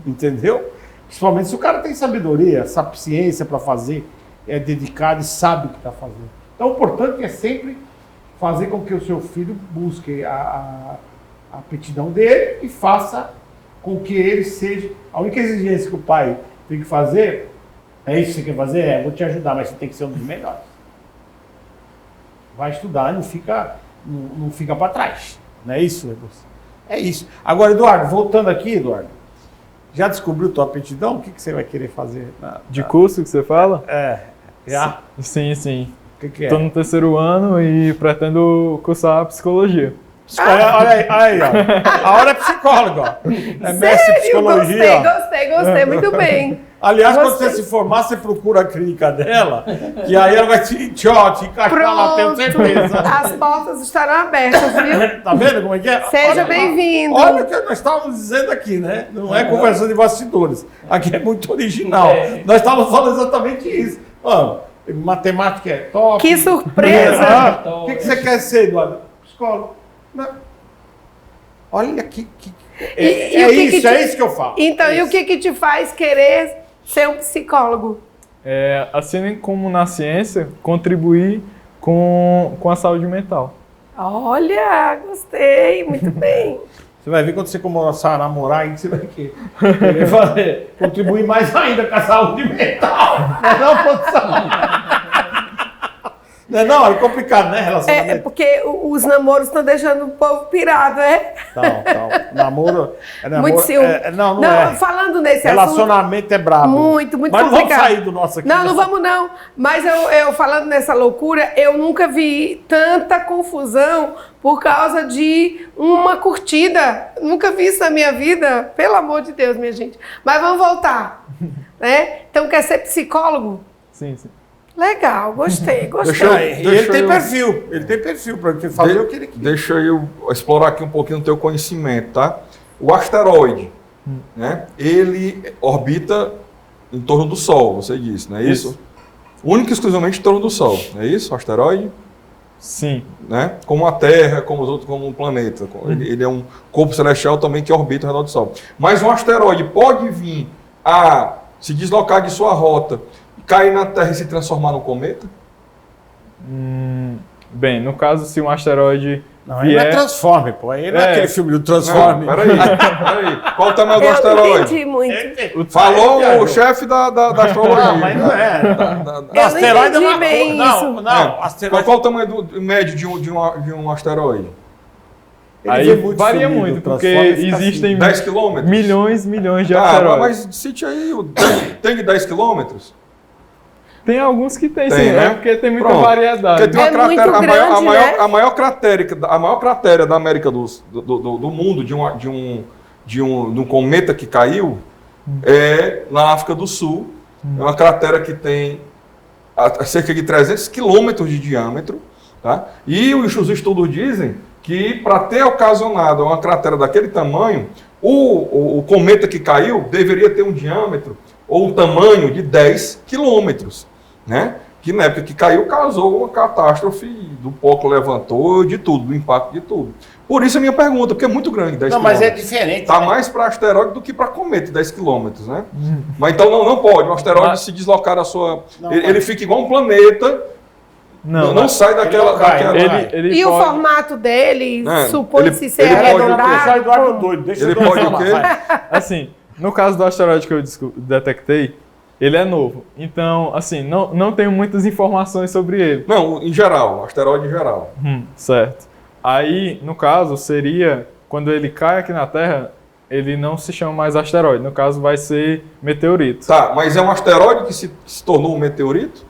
B: Entendeu? Principalmente se o cara tem sabedoria, sapiência para fazer, é dedicado e sabe o que está fazendo. Então o importante é sempre fazer com que o seu filho busque a aptidão dele e faça com que ele seja... A única exigência que o pai tem que fazer, é isso que você quer fazer? Vou te ajudar, mas você tem que ser um dos melhores. Vai estudar e não fica para trás. Não é isso, Eduardo? É isso. Agora, Eduardo, voltando aqui, Eduardo, já descobriu tua aptidão? O que você vai querer fazer?
F: De curso que você fala?
B: Já?
F: Sim, sim.
B: O que é?
F: Estou no terceiro ano e pretendo cursar psicologia.
B: Olha aí, ó. A hora é psicólogo, ó. É mestre em psicologia.
D: Gostei, muito bem.
B: Aliás, quando você se formar, você procura a clínica dela, que aí ela vai te encaixar lá, tenho certeza.
D: As portas estarão abertas, viu?
B: Tá vendo como é que é?
D: Seja bem-vindo.
B: Olha o que nós estávamos dizendo aqui, né? Não é conversa de bastidores. Aqui é muito original. Nós estávamos falando exatamente isso. Matemática é top.
D: Que surpresa!
B: O que você quer ser, Eduardo? Psicólogo. Não. Olha que... É isso que eu falo.
D: Então, e o que te faz querer ser um psicólogo?
F: Assim como na ciência, contribuir com a saúde mental.
D: Olha, gostei, muito bem.
B: Você vai ver quando você começar a namorar, aí você vai querer contribuir mais ainda com a saúde mental. Não, produção. Não, é complicado, né, relacionamento?
D: É porque os namoros estão deixando o povo pirado,
B: Namoro...
D: Muito ciúme.
B: Não é.
D: Falando nesse
B: relacionamento
D: assunto...
B: é brabo.
D: Muito
B: Mas
D: complicado.
B: Mas não vamos sair do nosso aqui.
D: Não vamos não. Mas eu falando nessa loucura, eu nunca vi tanta confusão por causa de uma curtida. Nunca vi isso na minha vida. Pelo amor de Deus, minha gente. Mas vamos voltar. Né? Então, quer ser psicólogo?
F: Sim, sim.
D: Legal, gostei.
B: Ele tem perfil para fazer o que ele quer.
C: Deixa eu explorar aqui um pouquinho o teu conhecimento, tá? O asteroide, né? Ele orbita em torno do Sol, você disse, não é isso? Único e exclusivamente em torno do Sol, não é isso? O asteroide?
F: Sim.
C: Né? Como a Terra, como os outros, como um planeta. Ele é um corpo celestial também que orbita ao redor do Sol. Mas um asteroide pode vir a se deslocar de sua rota, cair na Terra e se transformar num cometa?
F: Bem, no caso, se um asteroide
B: vier... Ele não é Transforme, pô. Aí não é aquele filme do Transforme.
C: Peraí. Qual o tamanho do asteroide?
D: Eu entendi muito.
C: Falou o chefe da astrologia.
B: Não, mas não é.
D: Asteroide não bem isso.
C: Asteroide... Qual o tamanho médio de um asteroide?
F: Aí varia muito, porque existem
C: 10 quilômetros?
F: milhões de asteroides.
C: Mas cite aí, tem de 10 quilômetros?
F: Tem alguns que tem, sim,
C: né?
F: Porque tem muita variedade.
C: Porque tem uma cratera, a maior cratera da América do mundo, de um cometa que caiu, é na África do Sul. É uma cratera que tem cerca de 300 quilômetros de diâmetro. Tá? E os estudos dizem que para ter ocasionado uma cratera daquele tamanho, o cometa que caiu deveria ter um diâmetro ou um tamanho de 10 quilômetros, né? Que na época que caiu causou uma catástrofe, do pó que levantou, de tudo, do impacto de tudo. Por isso a minha pergunta, porque é muito grande 10 quilômetros.
B: Mas é diferente.
C: Está mais para asteroide do que para cometa, 10 quilômetros, né? Mas então não pode, o asteroide se deslocar da sua... Ele fica igual um planeta, Não sai daquela...
D: E o formato dele, supõe-se ser arredondado?
C: Ele pode o quê?
F: Assim, no caso do asteroide que eu detectei, ele é novo. Então, assim, não tenho muitas informações sobre ele.
C: Não, em geral, asteroide em geral.
F: Certo. Aí, no caso, seria, quando ele cai aqui na Terra, ele não se chama mais asteroide. No caso, vai ser meteorito.
C: Tá, mas é um asteroide que se tornou um meteorito?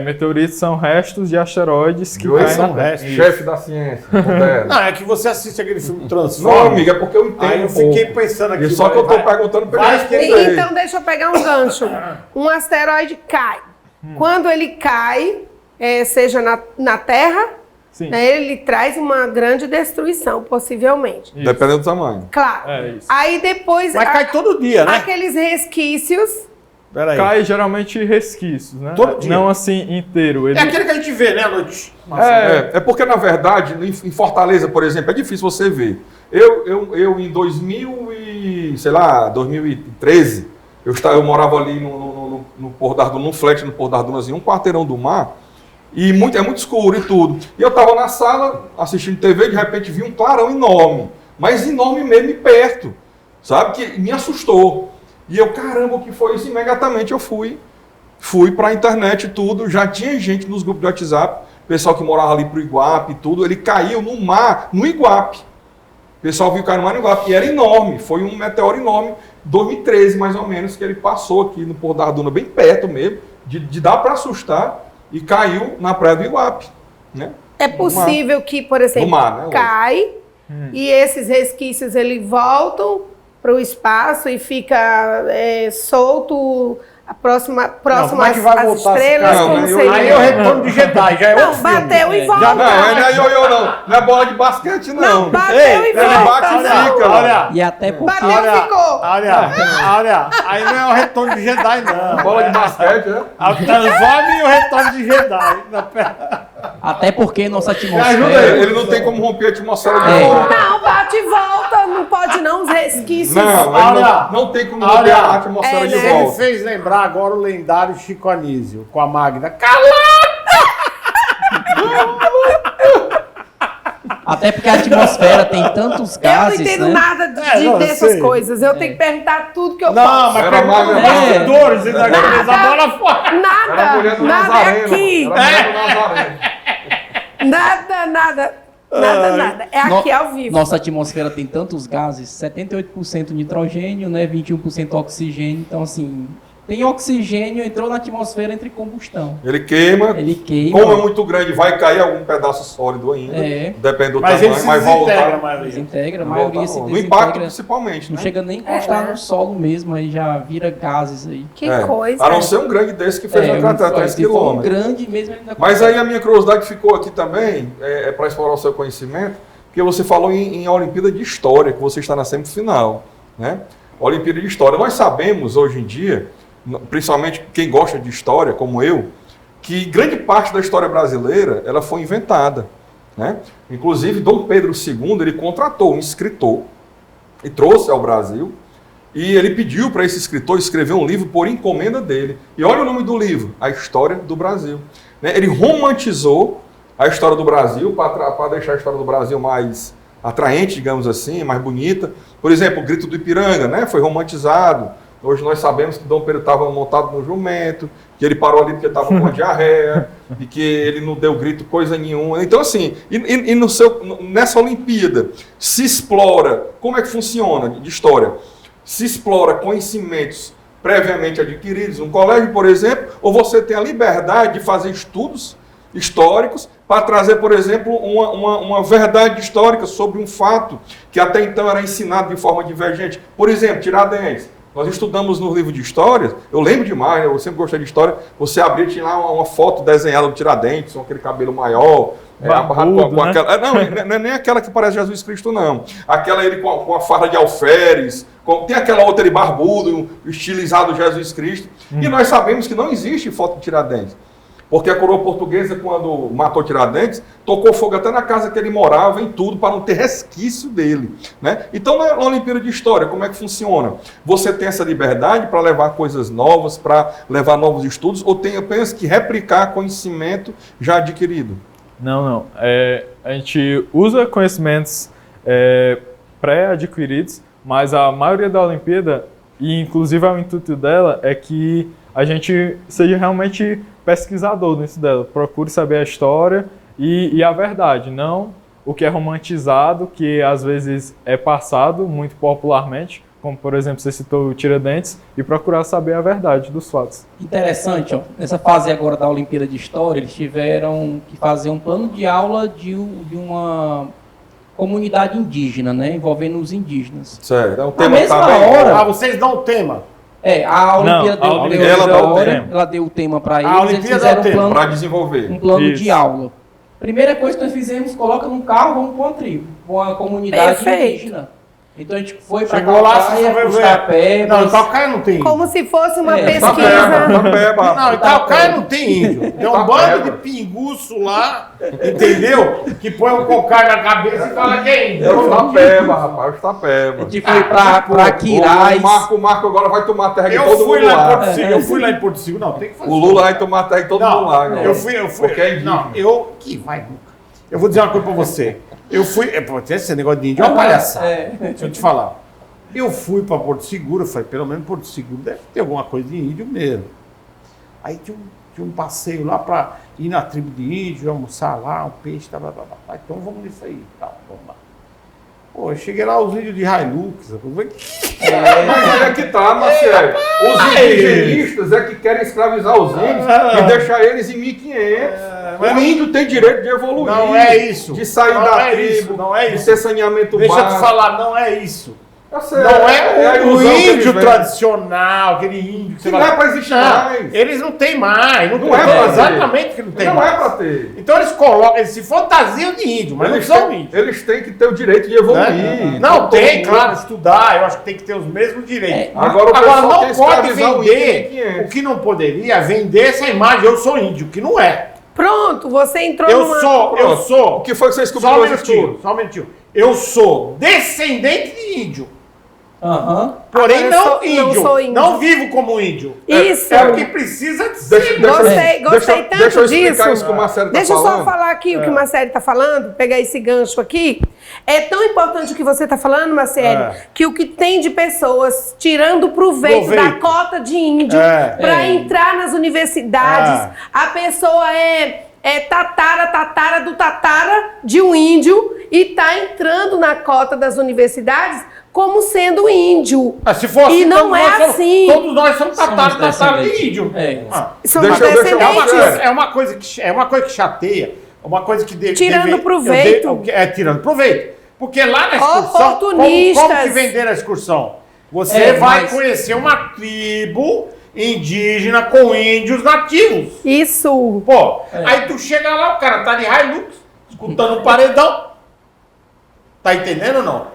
F: Meteoritos são restos de asteroides que caem
B: são
F: na Terra.
B: restos.
C: Chefe da ciência. Moderno.
B: Não, é que você assiste aquele filme Transformers.
C: Não, amigo, é porque eu entendo.
B: Aí eu fiquei pensando aqui.
C: Só que eu tô perguntando pra ele.
D: Então, deixa eu pegar um gancho. Um asteroide cai. Quando ele cai, seja na Terra, né, ele traz uma grande destruição, possivelmente.
C: Isso. Dependendo do tamanho.
D: Claro.
F: Isso.
D: Aí depois...
B: Mas cai todo dia, né?
D: Aqueles resquícios...
F: Cai geralmente resquícios, né? Não assim inteiro.
B: É aquele que a gente vê, né, à noite?
C: É porque, na verdade, em Fortaleza, por exemplo, é difícil você ver. Eu em 2013, eu morava ali no Porto das Dunas, num flat no Porto das Dunas, em um quarteirão do mar, e é muito escuro e tudo. E eu estava na sala, assistindo TV, de repente vi um clarão enorme, mas enorme mesmo e perto, sabe? Que me assustou. E eu, caramba, o que foi isso? Imediatamente eu fui para a internet e tudo, já tinha gente nos grupos de WhatsApp, pessoal que morava ali pro Iguape e tudo, ele caiu no mar, no Iguape. O pessoal viu cair no mar no Iguape, e era enorme, foi um meteoro enorme, 2013 mais ou menos, que ele passou aqui no Porto da Duna, bem perto mesmo, de dar para assustar, e caiu na praia do Iguape. Né?
D: É possível que, por exemplo,
C: mar, né,
D: cai, e esses resquícios eles voltam para o espaço e fica solto próximo às estrelas, como seria?
B: Aí é o Retorno de Jedi, já é outro filme.
D: Bateu e volta.
C: Não é bola de basquete, não.
D: Não, bateu e volta.
C: Bate e fica.
B: Olha.
E: E até porque...
D: Bateu e ficou.
B: Olha, aí não é o Retorno de Jedi, não.
C: Bola de basquete, né?
B: A Transforme e o Retorno de Jedi.
E: Até porque nossa
C: Me ajuda aí,
E: atmosfera...
C: ele não tem como romper a atmosfera de volta.
D: Não, bate e volta, não pode não, os resquícios.
C: Não tem como romper a atmosfera de volta.
B: Ele fez lembrar agora o lendário Chico Anísio, com a Magda. Cala!
E: Até porque a atmosfera tem tantos gases,
D: eu não entendo
E: né?
D: nada dessas coisas. Eu tenho que perguntar tudo que eu posso.
B: Não, mas pergunta os bastidores, ele vai a bola fora.
D: Nada é aqui. Nada. É aqui ao vivo.
E: Nossa atmosfera tem tantos gases, 78% nitrogênio, né, 21% oxigênio. Então, assim, tem oxigênio, entrou na atmosfera entre combustão.
C: Ele queima. Como é muito grande, vai cair algum pedaço sólido ainda. Depende do tamanho, mas volta.
E: Desintegra, a maioria se desintegra.
C: No impacto, principalmente.
E: Não chega nem a encostar no solo mesmo, aí já vira gases aí.
D: Que coisa.
C: A não ser um grande desse que fez uma 3 quilômetros.
E: Grande mesmo ainda.
C: Mas aí a minha curiosidade ficou aqui também, para explorar o seu conhecimento, porque você falou em Olimpíada de História, que você está na semifinal. Né? Olimpíada de História. Nós sabemos hoje em dia, principalmente quem gosta de história, como eu, que grande parte da história brasileira ela foi inventada. Né? Inclusive, Dom Pedro II ele contratou um escritor e trouxe ao Brasil, e ele pediu para esse escritor escrever um livro por encomenda dele. E olha o nome do livro, A História do Brasil. Né? Ele romantizou a história do Brasil para deixar a história do Brasil mais atraente, digamos assim, mais bonita. Por exemplo, o Grito do Ipiranga, né? Foi romantizado. Hoje nós sabemos que Dom Pedro estava montado no jumento, que ele parou ali porque estava com diarreia, e que ele não deu grito coisa nenhuma. Então, assim, nessa Olimpíada, se explora, como é que funciona de história? Se explora conhecimentos previamente adquiridos no colégio, por exemplo, ou você tem a liberdade de fazer estudos históricos para trazer, por exemplo, uma verdade histórica sobre um fato que até então era ensinado de forma divergente. Por exemplo, Tiradentes. Nós estudamos no livro de história, eu lembro demais, eu sempre gostei de história, você abria, tinha lá uma foto desenhada do Tiradentes, com aquele cabelo maior,
F: barbudo,
C: aquela, não é nem aquela que parece Jesus Cristo, não. Aquela ele com a farda de alferes, tem aquela outra ele barbudo, estilizado Jesus Cristo, e nós sabemos que não existe foto de Tiradentes. Porque a coroa portuguesa, quando matou Tiradentes, tocou fogo até na casa que ele morava, em tudo, para não ter resquício dele. Né? Então, na Olimpíada de História, como é que funciona? Você tem essa liberdade para levar coisas novas, para levar novos estudos, ou tem apenas que replicar conhecimento já adquirido?
F: Não. A gente usa conhecimentos pré-adquiridos, mas a maioria da Olimpíada, e inclusive o intuito dela, é que a gente seja realmente pesquisador nisso dela, procure saber a história e a verdade, não o que é romantizado, que às vezes é passado muito popularmente, como por exemplo você citou o Tiradentes, e procurar saber a verdade dos fatos.
E: Interessante, ó, nessa fase agora da Olimpíada de História, eles tiveram que fazer um plano de aula de uma comunidade indígena, né, envolvendo os indígenas.
C: Certo, é um
E: Na
C: tema
E: mesma
C: também.
E: hora...
B: vocês dão o tema.
E: A Olimpíada
C: ela
E: deu o tema para eles
C: fizeram
E: um plano
C: para desenvolver.
E: Um plano de aula. Primeira coisa que nós fizemos, coloca num carro, vamos para uma tribo, uma comunidade indígena. Então a gente foi para Calcaia, Itapeba.
B: Não, Calcaia não tem índio.
D: Como se fosse uma pesquisa.
C: Itapeba.
B: Não, Calcaia não tem índio. Tem um bando de pinguço lá, entendeu? Que põe um cocar na cabeça e fala que é índio.
C: É o Itapeba, rapaz, o Itapeba.
E: A gente foi para Quirais.
C: O Marco agora vai tomar terra de todo mundo lá.
B: Eu fui lá em Porto Seguro, não, tem que fazer.
C: O Lula vai tomar terra de todo mundo lá.
B: Eu fui. Não, eu vou dizer uma coisa pra você. Eu fui. Esse negócio de índio é uma palhaçada. Deixa eu te falar. Eu fui para Porto Seguro, eu falei, pelo menos Porto Seguro deve ter alguma coisa de índio mesmo. Aí tinha um passeio lá para ir na tribo de índio, almoçar lá, um peixe, tá. Então vamos nisso aí. Tá, vamos lá. Pô, eu cheguei lá, os índios de Hilux.
C: Mas é que tá, Marcelo. Os indigenistas é que querem escravizar os índios e deixar eles em 1500. O índio tem direito de evoluir.
B: Não é isso.
C: De sair da tribo,
B: não é isso.
C: de ter saneamento básico.
B: Deixa eu te falar, não é isso.
C: Sei,
B: não é o índio
C: tradicional,
B: aquele índio
C: que não é para existir mais.
B: Eles não têm mais.
C: Não é para
B: exatamente que não tem mais.
C: Não é para ter.
B: Então eles colocam, eles se fantasiam de índio, mas eles não são índios.
C: Eles têm que ter o direito de evoluir.
B: Não, tem, claro, estudar. Eu acho que tem que ter os mesmos direitos.
C: Agora
B: não pode vender. O que não poderia é vender essa imagem. Eu sou índio, que não é.
D: Pronto, você entrou
B: Eu sou.
C: O que foi que você descobriu?
B: Só um minutinho. Eu sou descendente de índio. Porém,
D: não sou índio.
B: Não vivo como índio.
D: Isso.
B: É o que precisa de ser.
D: Gostei tanto disso.
C: Isso que o Marcelo
D: deixa eu só falar aqui o que o Marcelo está falando, pegar esse gancho aqui. É tão importante o que você está falando, Marcelo, que o que tem de pessoas tirando proveito da cota de índio para entrar nas universidades, a pessoa é tatara do tatara de um índio e está entrando na cota das universidades como sendo índio.
B: Se fosse,
D: e não é assim.
B: Todos nós somos tatara de índio.
D: Somos descendentes.
B: É uma coisa que chateia, é uma coisa que
D: tirando proveito.
B: Tirando proveito. Porque lá na excursão, como que venderam a excursão? Você vai conhecer uma tribo indígena com índios nativos.
D: Isso.
B: Pô, aí tu chega lá, o cara tá de Hilux, escutando o paredão. Tá entendendo ou não?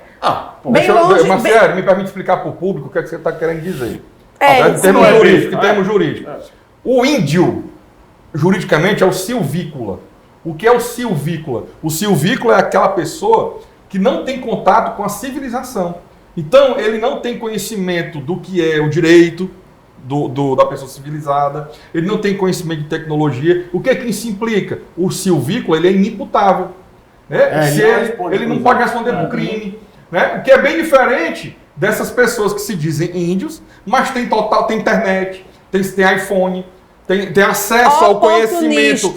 C: Marcelo, me permite explicar para o público o que, é que você está querendo dizer. Em termos jurídicos. O índio, juridicamente, é o silvícola. O que é o silvícola? O silvícola é aquela pessoa que não tem contato com a civilização. Então, ele não tem conhecimento do que é o direito da pessoa civilizada, ele não tem conhecimento de tecnologia. O que isso implica? O silvícola, ele é inimputável. Né? Ele não pode responder por crime. Né? O que é bem diferente dessas pessoas que se dizem índios, mas tem internet, tem iPhone, tem acesso ao conhecimento.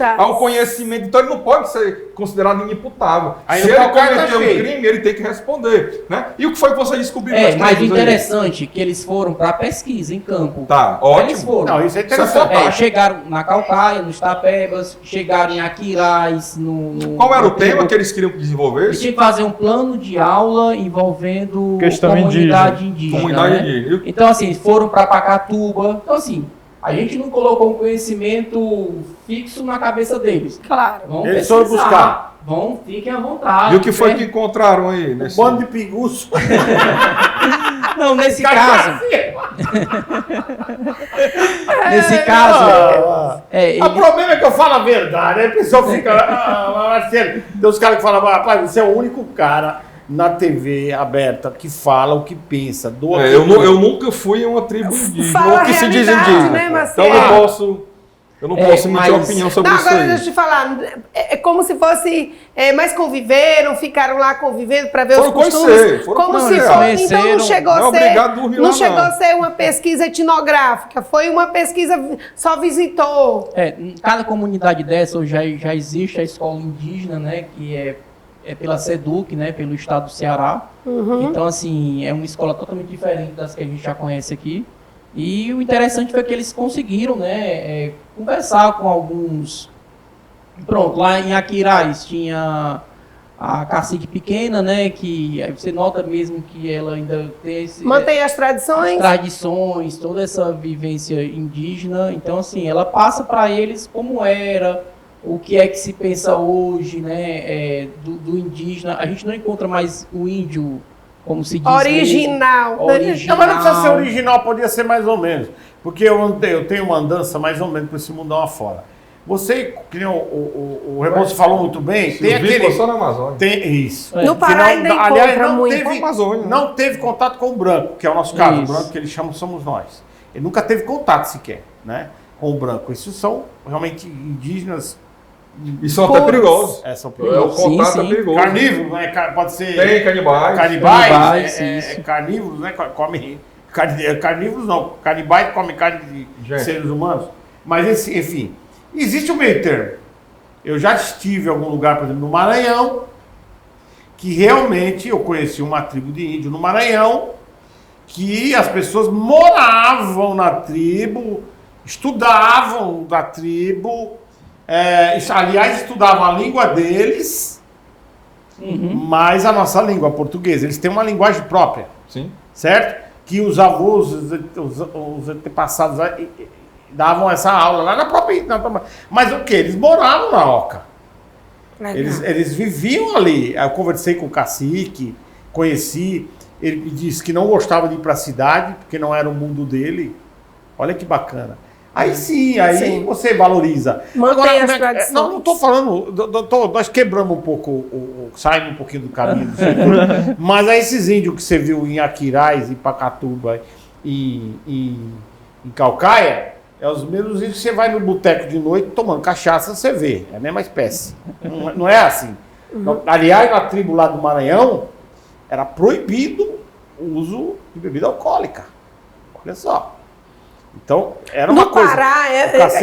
C: Então ele não pode ser considerado inimputável. Se ele cometer um crime, ele tem que responder. Né? E o que foi que você descobriu?
E: Mas interessante que eles foram para pesquisa em campo.
C: Tá, ótimo.
E: Eles foram.
B: Não, isso é interessante.
E: Chegaram na Calcaia, nos Itapebas, chegaram em Aquiraz.
C: Qual era o tema que eles queriam desenvolver?
E: Eles tinham que fazer um plano de aula envolvendo
F: questão
E: comunidade indígena. Então, assim, foram para Pacatuba. Então, assim, a gente não colocou um conhecimento fixo na cabeça deles.
D: Claro.
B: Eles foram buscar.
E: Fiquem à vontade.
C: E o que foi que encontraram aí?
B: Um bando de pinguço.
E: Não, nesse caso, Nesse caso...
B: O problema é que eu falo a verdade. Aí a pessoa fica... Marcelo, tem uns caras que falam, rapaz, você é o único cara na TV aberta que fala o que pensa.
C: Eu nunca fui em uma tribo indígena,
D: Fala
C: ou que se diz
D: realidade,
C: indígena.
D: né,
C: Então eu não posso emitir opinião sobre isso
D: agora
C: aí.
D: deixa eu te falar, é como se fosse, mas conviveram, ficaram lá convivendo para ver
C: Foram
D: os costumes.
C: conhecer, foram
D: Como se
C: conhecer.
D: fosse, então não chegou
C: Não é
D: a ser,
C: obrigado a dormir lá,
D: não chegou
C: não.
D: a ser uma pesquisa etnográfica, foi uma pesquisa, só visitou.
E: Em cada comunidade dessa hoje já existe a escola indígena, né, que é pela SEDUC, né, pelo estado do Ceará. Então, assim, é uma escola totalmente diferente das que a gente já conhece aqui. E o interessante foi que eles conseguiram, né, conversar com alguns... Pronto, lá em Aquiraz tinha a cacique pequena, né, que aí você nota mesmo que ela ainda tem
D: Mantém as tradições.
E: as tradições, toda essa vivência indígena. Então, assim, ela passa para eles como era, o que é que se pensa hoje, né, do indígena. A gente não encontra mais o índio, como se diz
D: original.
B: Não, mas não precisa ser original, podia ser mais ou menos. Porque eu tenho uma andança mais ou menos para esse mundão afora. Você, que o Rebouças falou muito bem, tem aquele...
C: só na Amazônia.
B: Tem isso.
D: No Pará ainda encontra muito.
B: Não teve contato com o branco, que é o nosso caso.
E: Isso.
B: O branco que eles chamam somos nós. Ele nunca teve contato sequer, né, com o branco. Esses são realmente indígenas.
C: E são até perigosos.
B: São
C: O
B: perigosos.
C: contato é perigoso.
B: Carnívoro, né? Pode ser...
C: Tem canibais.
B: Canibais,
E: isso.
B: carnívoros, né? Carnívoros não. Canibais comem carne de seres humanos. Mas, enfim, existe um meio termo. Eu já estive em algum lugar, por exemplo, no Maranhão, que realmente eu conheci uma tribo de índio no Maranhão, que as pessoas moravam na tribo, estudavam da tribo, aliás, estudavam a língua deles, mas a nossa língua portuguesa. Eles têm uma linguagem própria.
C: Sim.
B: Certo? Que os avós, os antepassados davam essa aula lá na própria... Mas o quê? Eles moravam na Oca. Eles viviam ali. Eu conversei com o cacique, conheci. Ele me disse que não gostava de ir para a cidade, porque não era o mundo dele. Olha que bacana. Aí sim, você valoriza.
D: Mantém as tradições.
B: Não estou falando, nós quebramos um pouco, saímos um pouquinho do caminho, mas aí esses índios que você viu em Aquiraz, em Pacatuba e em Caucaia, é os mesmos índios que você vai no boteco de noite tomando cachaça, você vê, é a mesma espécie. Não é assim. Aliás, na tribo lá do Maranhão, era proibido o uso de bebida alcoólica. Olha só. Então, era uma coisa...
D: No Pará,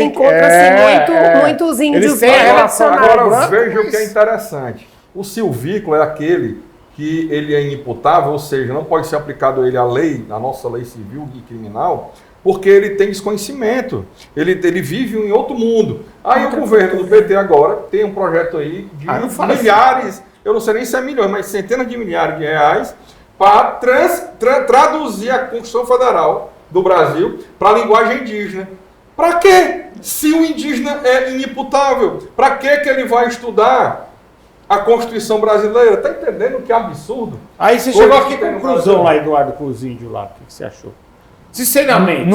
D: encontra-se muitos índios tradicionais.
C: Agora, veja o que é interessante. O silvícola é aquele que ele é inimputável, ou seja, não pode ser aplicado a ele a lei, a nossa lei civil e criminal, porque ele tem desconhecimento. Ele vive em outro mundo. Aí o governo do PT agora tem um projeto aí de milhares, eu não sei nem se é milhões, mas centenas de milhares de reais, para traduzir a Constituição Federal do Brasil para a linguagem indígena. Para quê? Se o indígena é inimputável, para que ele vai estudar a Constituição brasileira? Está entendendo que absurdo?
B: Aí você chegou aqui com conclusão lá, Eduardo, com os índios lá. O que você achou? Sinceramente,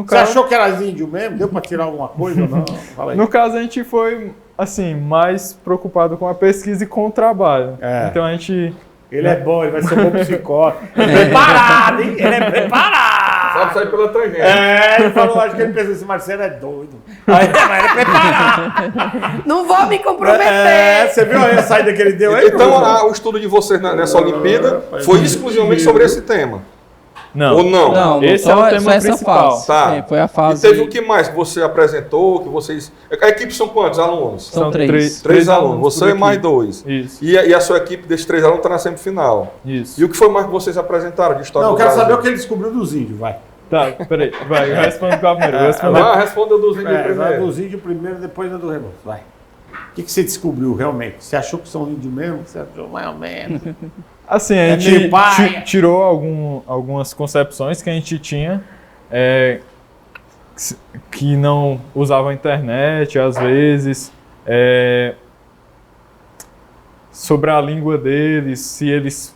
B: você achou que era índio mesmo? Deu para tirar alguma coisa ou não? Fala aí.
F: No caso, a gente foi assim, mais preocupado com a pesquisa e com o trabalho. Então a gente...
B: Ele é bom, ele vai ser um bom psicólogo. Preparado, hein? Ele é preparado.
C: Sabe sair pela tangente.
B: Ele falou, acho que ele pensou, esse Marcelo é doido. Aí, mas ele é preparado.
D: Não vou me comprometer.
B: Você viu a saída que ele deu aí?
C: Então, o estudo de vocês nessa Olimpíada foi exclusivamente sobre esse tema.
F: Não.
C: Ou não?
E: Não,
F: esse
E: só,
F: é o tema principal.
E: Fase.
C: Tá.
E: Foi a fase.
C: E teve o que mais que você apresentou, que vocês... A equipe são quantos alunos?
E: São três.
C: Três alunos. Você e mais dois.
F: Isso.
C: E a sua equipe desses 3 alunos está na semifinal.
F: Isso.
C: E o que foi mais que vocês apresentaram de história
B: Não,
C: do
B: eu quero
C: Brasil?
B: saber o que ele descobriu dos índios, vai.
F: Tá, peraí. Vai, eu respondo com a primeira.
C: Responda dos índios primeiro.
B: Dos índios primeiro, depois do Rebouças. Vai. O que você descobriu realmente? Você achou que são índios mesmo? Você achou mais ou menos?
F: Assim, a gente tirou algumas concepções que a gente tinha, que não usavam a internet, às vezes, sobre a língua deles, se eles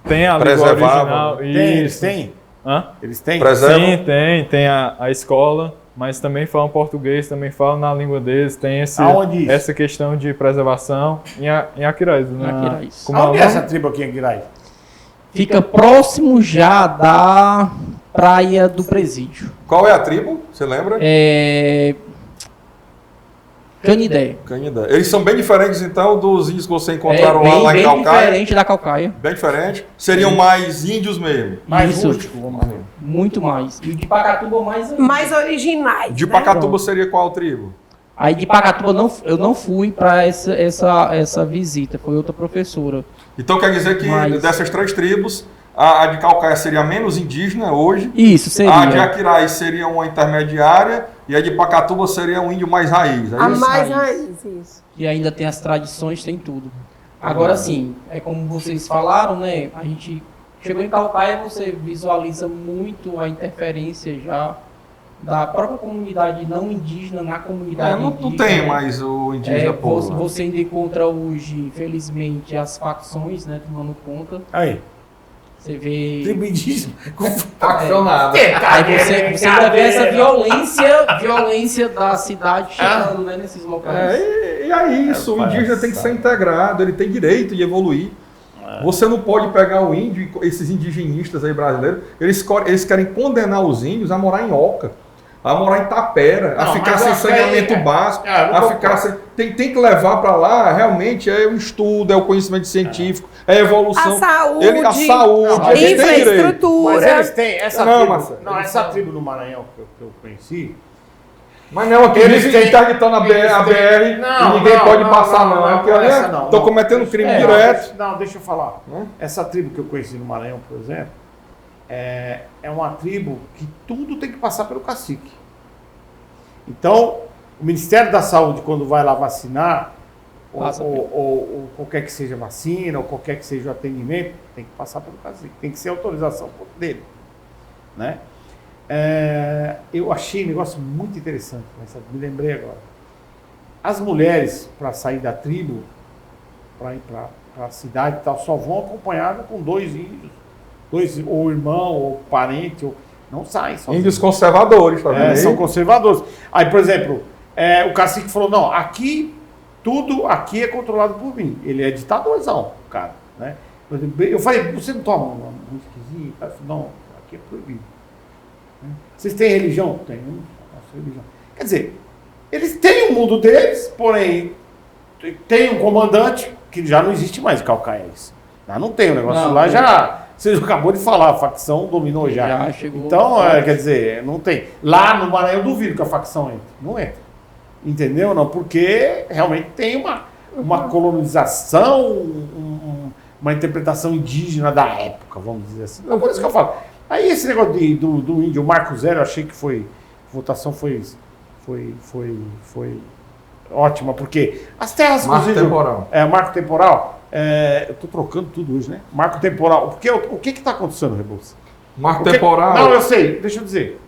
F: têm a língua original.
B: Eles têm?
F: Hã?
B: Eles têm?
C: Preservam?
F: Sim, tem a escola, mas também falam português, também falam na língua deles, tem essa questão de preservação em Aquiraz.
E: Aquiraz.
B: Onde é essa tribo aqui em Aquiraz?
E: Fica próximo já da Praia do Presídio.
C: Qual é a tribo? Você lembra?
E: Canidé.
C: Eles são bem diferentes, então, dos índios que você encontraram lá em Calcaia?
E: Bem diferente da Calcaia.
C: Bem diferente? Seriam mais índios mesmo?
B: Mais rústico, vamos dizer.
E: Muito mais. E o de Pacatuba mais ainda.
D: Mais originais.
C: De Pacatuba seria qual tribo?
E: Aí de Pacatuba eu não fui para essa visita, foi outra professora.
C: Então quer dizer que dessas 3 tribos, a de Calcaia seria menos indígena hoje.
E: Isso, seria.
C: A de Aquiraz seria uma intermediária e a de Pacatuba seria um índio mais raiz.
D: A mais raiz, isso.
E: E ainda tem as tradições, tem tudo. Agora sim, é como vocês falaram, né? A gente chegou em Calcaia, você visualiza muito a interferência já da própria comunidade não indígena na comunidade indígena.
C: Não tem mais o indígena povo.
E: Você ainda encontra hoje, infelizmente, as facções, né, tomando conta.
B: Aí.
E: Você vê...
B: Tribo indígena.
C: Faccionada.
E: Aí você ainda vê essa violência da cidade chegando, né, nesses locais.
C: E é isso, o indígena tem que ser integrado, ele tem direito de evoluir. Você não pode pegar o índio, esses indigenistas aí brasileiros, eles querem condenar os índios a morar em oca, a morar em tapera, a ficar sem saneamento básico, a ficar sem... Tem que levar para lá, realmente, é o estudo, é o conhecimento científico, é a evolução.
D: A saúde,
B: infraestrutura. Mas eles têm essa tribo. Essa tribo do Maranhão que eu conheci.
C: Mas não, aqui eles têm interditando a BR e ninguém pode passar, não. Estão cometendo crime direto.
B: Não, deixa eu falar. Essa tribo que eu conheci no Maranhão, por exemplo, é uma tribo que tudo tem que passar pelo cacique. Então, o Ministério da Saúde, quando vai lá vacinar, ou qualquer que seja vacina, ou qualquer que seja o atendimento, tem que passar pelo cacique. Tem que ser autorização dele. Né? Eu achei um negócio muito interessante, me lembrei agora. As mulheres, para sair da tribo, para ir para a cidade e tal, só vão acompanhadas com 2 índios. Ou irmão, ou parente, não saem sozinhos.
C: Índios conservadores, tá vendo?
B: São conservadores. Aí, por exemplo, o cacique falou, não, tudo aqui é controlado por mim. Ele é ditadorzão, cara. Né? Eu falei, você não toma uma whiskyzinha? Ele falou, não, aqui é proibido. Vocês têm religião? Tem. Nossa religião. Quer dizer, eles têm o mundo deles, porém, tem um comandante que já não existe mais, Calcaia. Lá não tem o negócio. Lá já... Você acabou de falar, a facção dominou já.
E: Já chegou.
B: Então, quer dizer, não tem. Lá no Maranhão eu duvido que a facção entre. Não entra. Entendeu? Não, porque realmente tem uma colonização, uma interpretação indígena da época, vamos dizer assim. Então, por isso que eu falo. Aí esse negócio do índio Marco Zero, eu achei que a votação foi ótima, porque as terras...
C: Marco temporal.
B: Marco temporal. Eu estou trocando tudo hoje, né? Marco temporal. Porque o que está acontecendo, Rebouça?
C: Marco temporal...
B: Não, eu sei. Deixa eu dizer.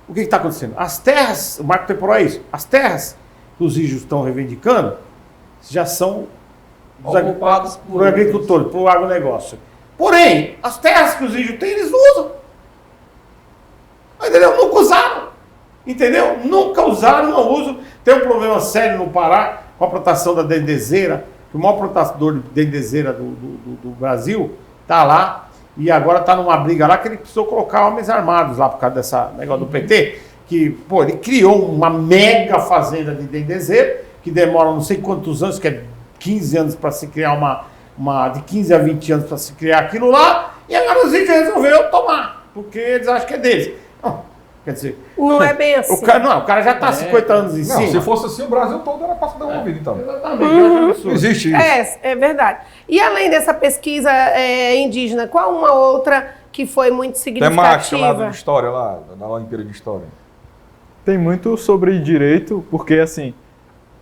B: O que está acontecendo? As terras... O marco temporal é isso. As terras que os índios estão reivindicando já são
E: ocupadas
B: por agricultores, por agronegócio. Porém, as terras que os índios têm, eles não usam. Entendeu? Nunca usaram. Entendeu? Nunca usaram, não usam. Tem um problema sério no Pará com a plantação da dendezeira, que o maior plantador de dendezeira do Brasil está lá e agora está numa briga lá que ele precisou colocar homens armados lá por causa dessa negócio do PT, que, ele criou uma mega fazenda de dendezeira, que demora não sei quantos anos, que é 15 anos para se criar de 15 a 20 anos para se criar aquilo lá, e agora os índios resolveram tomar, porque eles acham que é deles. Não, quer dizer...
D: Não é bem assim.
B: O cara já está há 50 anos em cima.
C: Se fosse assim, o Brasil todo era para ser devolvido, então.
B: Exatamente.
C: Não existe isso.
D: É verdade. E além dessa pesquisa indígena, qual uma outra que foi muito significativa?
C: Temática lá de história, lá, na Olimpíada de História.
F: Tem muito sobre direito, porque, assim,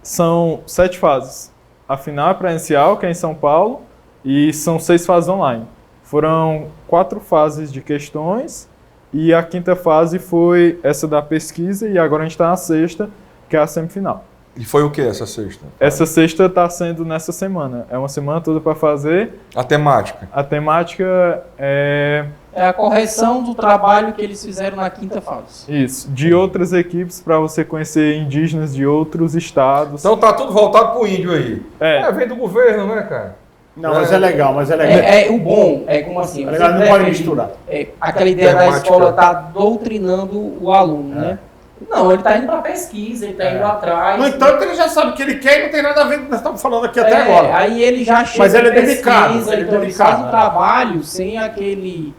F: são 7 fases. A final é presencial, que é em São Paulo, e são 6 fases online. Foram 4 fases de questões, e a 5ª fase foi essa da pesquisa, e agora a gente está na 6ª, que é a semifinal.
C: E foi o que essa 6ª?
F: Essa 6ª está sendo nessa semana. É uma semana toda para fazer.
C: A temática?
F: A temática é
E: é a correção do trabalho que eles fizeram na quinta fase.
F: Isso, de outras equipes para você conhecer indígenas de outros estados.
C: Então tá tudo voltado pro índio aí. Vem do governo, né, cara?
B: Não, mas é legal,
E: o bom é como assim...
B: É legal, não pode misturar.
E: Aquela ideia da escola tá doutrinando o aluno, né? Não, ele está indo para pesquisa, ele está indo atrás.
B: No entanto, ele já sabe o que ele quer e não tem nada a ver com o que nós estamos falando aqui até agora.
E: Aí ele já chega.
B: Mas ele é dedicado.
E: Então ele faz o trabalho sem aquele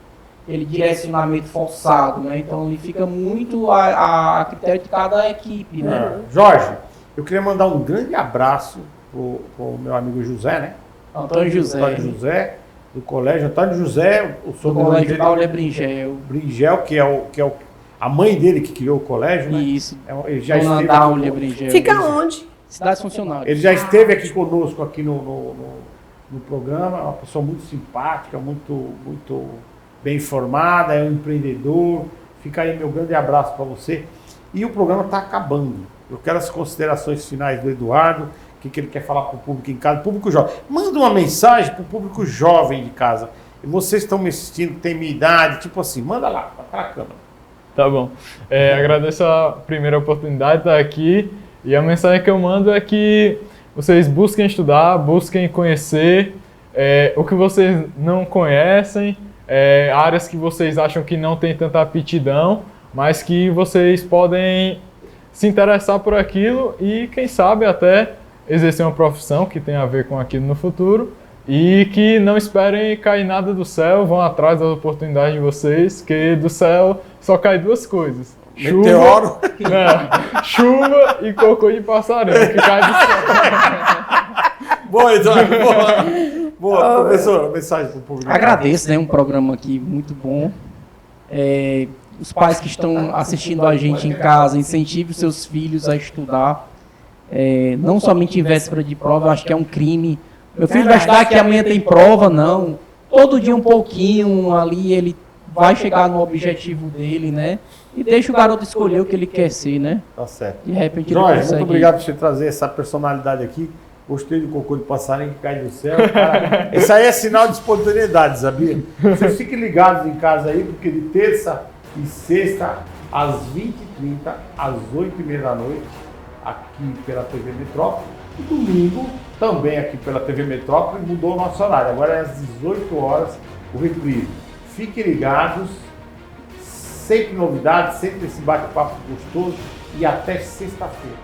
E: direcionamento forçado, né? Então ele fica muito a critério de cada equipe, né?
B: Jorge, eu queria mandar um grande abraço pro meu amigo José, né?
E: Antônio
B: José, do colégio Antônio José, o sobrenome dele
E: é Bringel.
B: Bringel, que é a mãe dele que criou o colégio, né?
E: Isso.
B: Ele já esteve aqui
E: Bringel.
D: Fica onde?
E: Cidades Funcionárias.
B: Ele já esteve aqui conosco aqui no programa, é uma pessoa muito simpática, muito bem informada, é um empreendedor. Fica aí meu grande abraço para você. E o programa está acabando. Eu quero as considerações finais do Eduardo, o que ele quer falar para o público em casa, público jovem. Manda uma mensagem para o público jovem de casa. E vocês estão me assistindo, tem minha idade, tipo assim, manda lá, para a câmera.
F: Tá bom. Agradeço a primeira oportunidade de estar aqui e a mensagem que eu mando é que vocês busquem estudar, busquem conhecer o que vocês não conhecem, áreas que vocês acham que não tem tanta aptidão, mas que vocês podem se interessar por aquilo e, quem sabe, até exercer uma profissão que tem a ver com aquilo no futuro. E que não esperem cair nada do céu, vão atrás das oportunidades de vocês, que do céu só cai duas coisas.
B: Meteoro.
F: Chuva e cocô de passarinho, que cai do céu.
B: Boa, Eduardo, boa. Professor, mensagem para o público.
E: Agradeço, né? Um programa aqui muito bom. Os pais que estão assistindo a gente em casa, incentive os seus filhos a estudar. Não somente em véspera de prova, eu acho que é um crime. Meu filho vai estudar que amanhã tem prova, não. Todo dia um pouquinho ali, ele vai chegar no objetivo dele, né? E deixa o garoto escolher o que ele quer ser, né?
B: Tá certo.
E: De repente
B: Jorge,
E: ele consegue.
B: muito obrigado por você trazer essa personalidade aqui. Gostei do cocô de passarinho que cai do céu. Cara. Isso aí é sinal de espontaneidade, sabia? Vocês fiquem ligados em casa aí, porque de terça e sexta, às 20h30, às 8h30 da noite, aqui pela TV Metrópole. E domingo, também aqui pela TV Metrópole, mudou o nosso horário. Agora é às 18 horas o reprise. Fiquem ligados, sempre novidades, sempre esse bate-papo gostoso e até sexta-feira.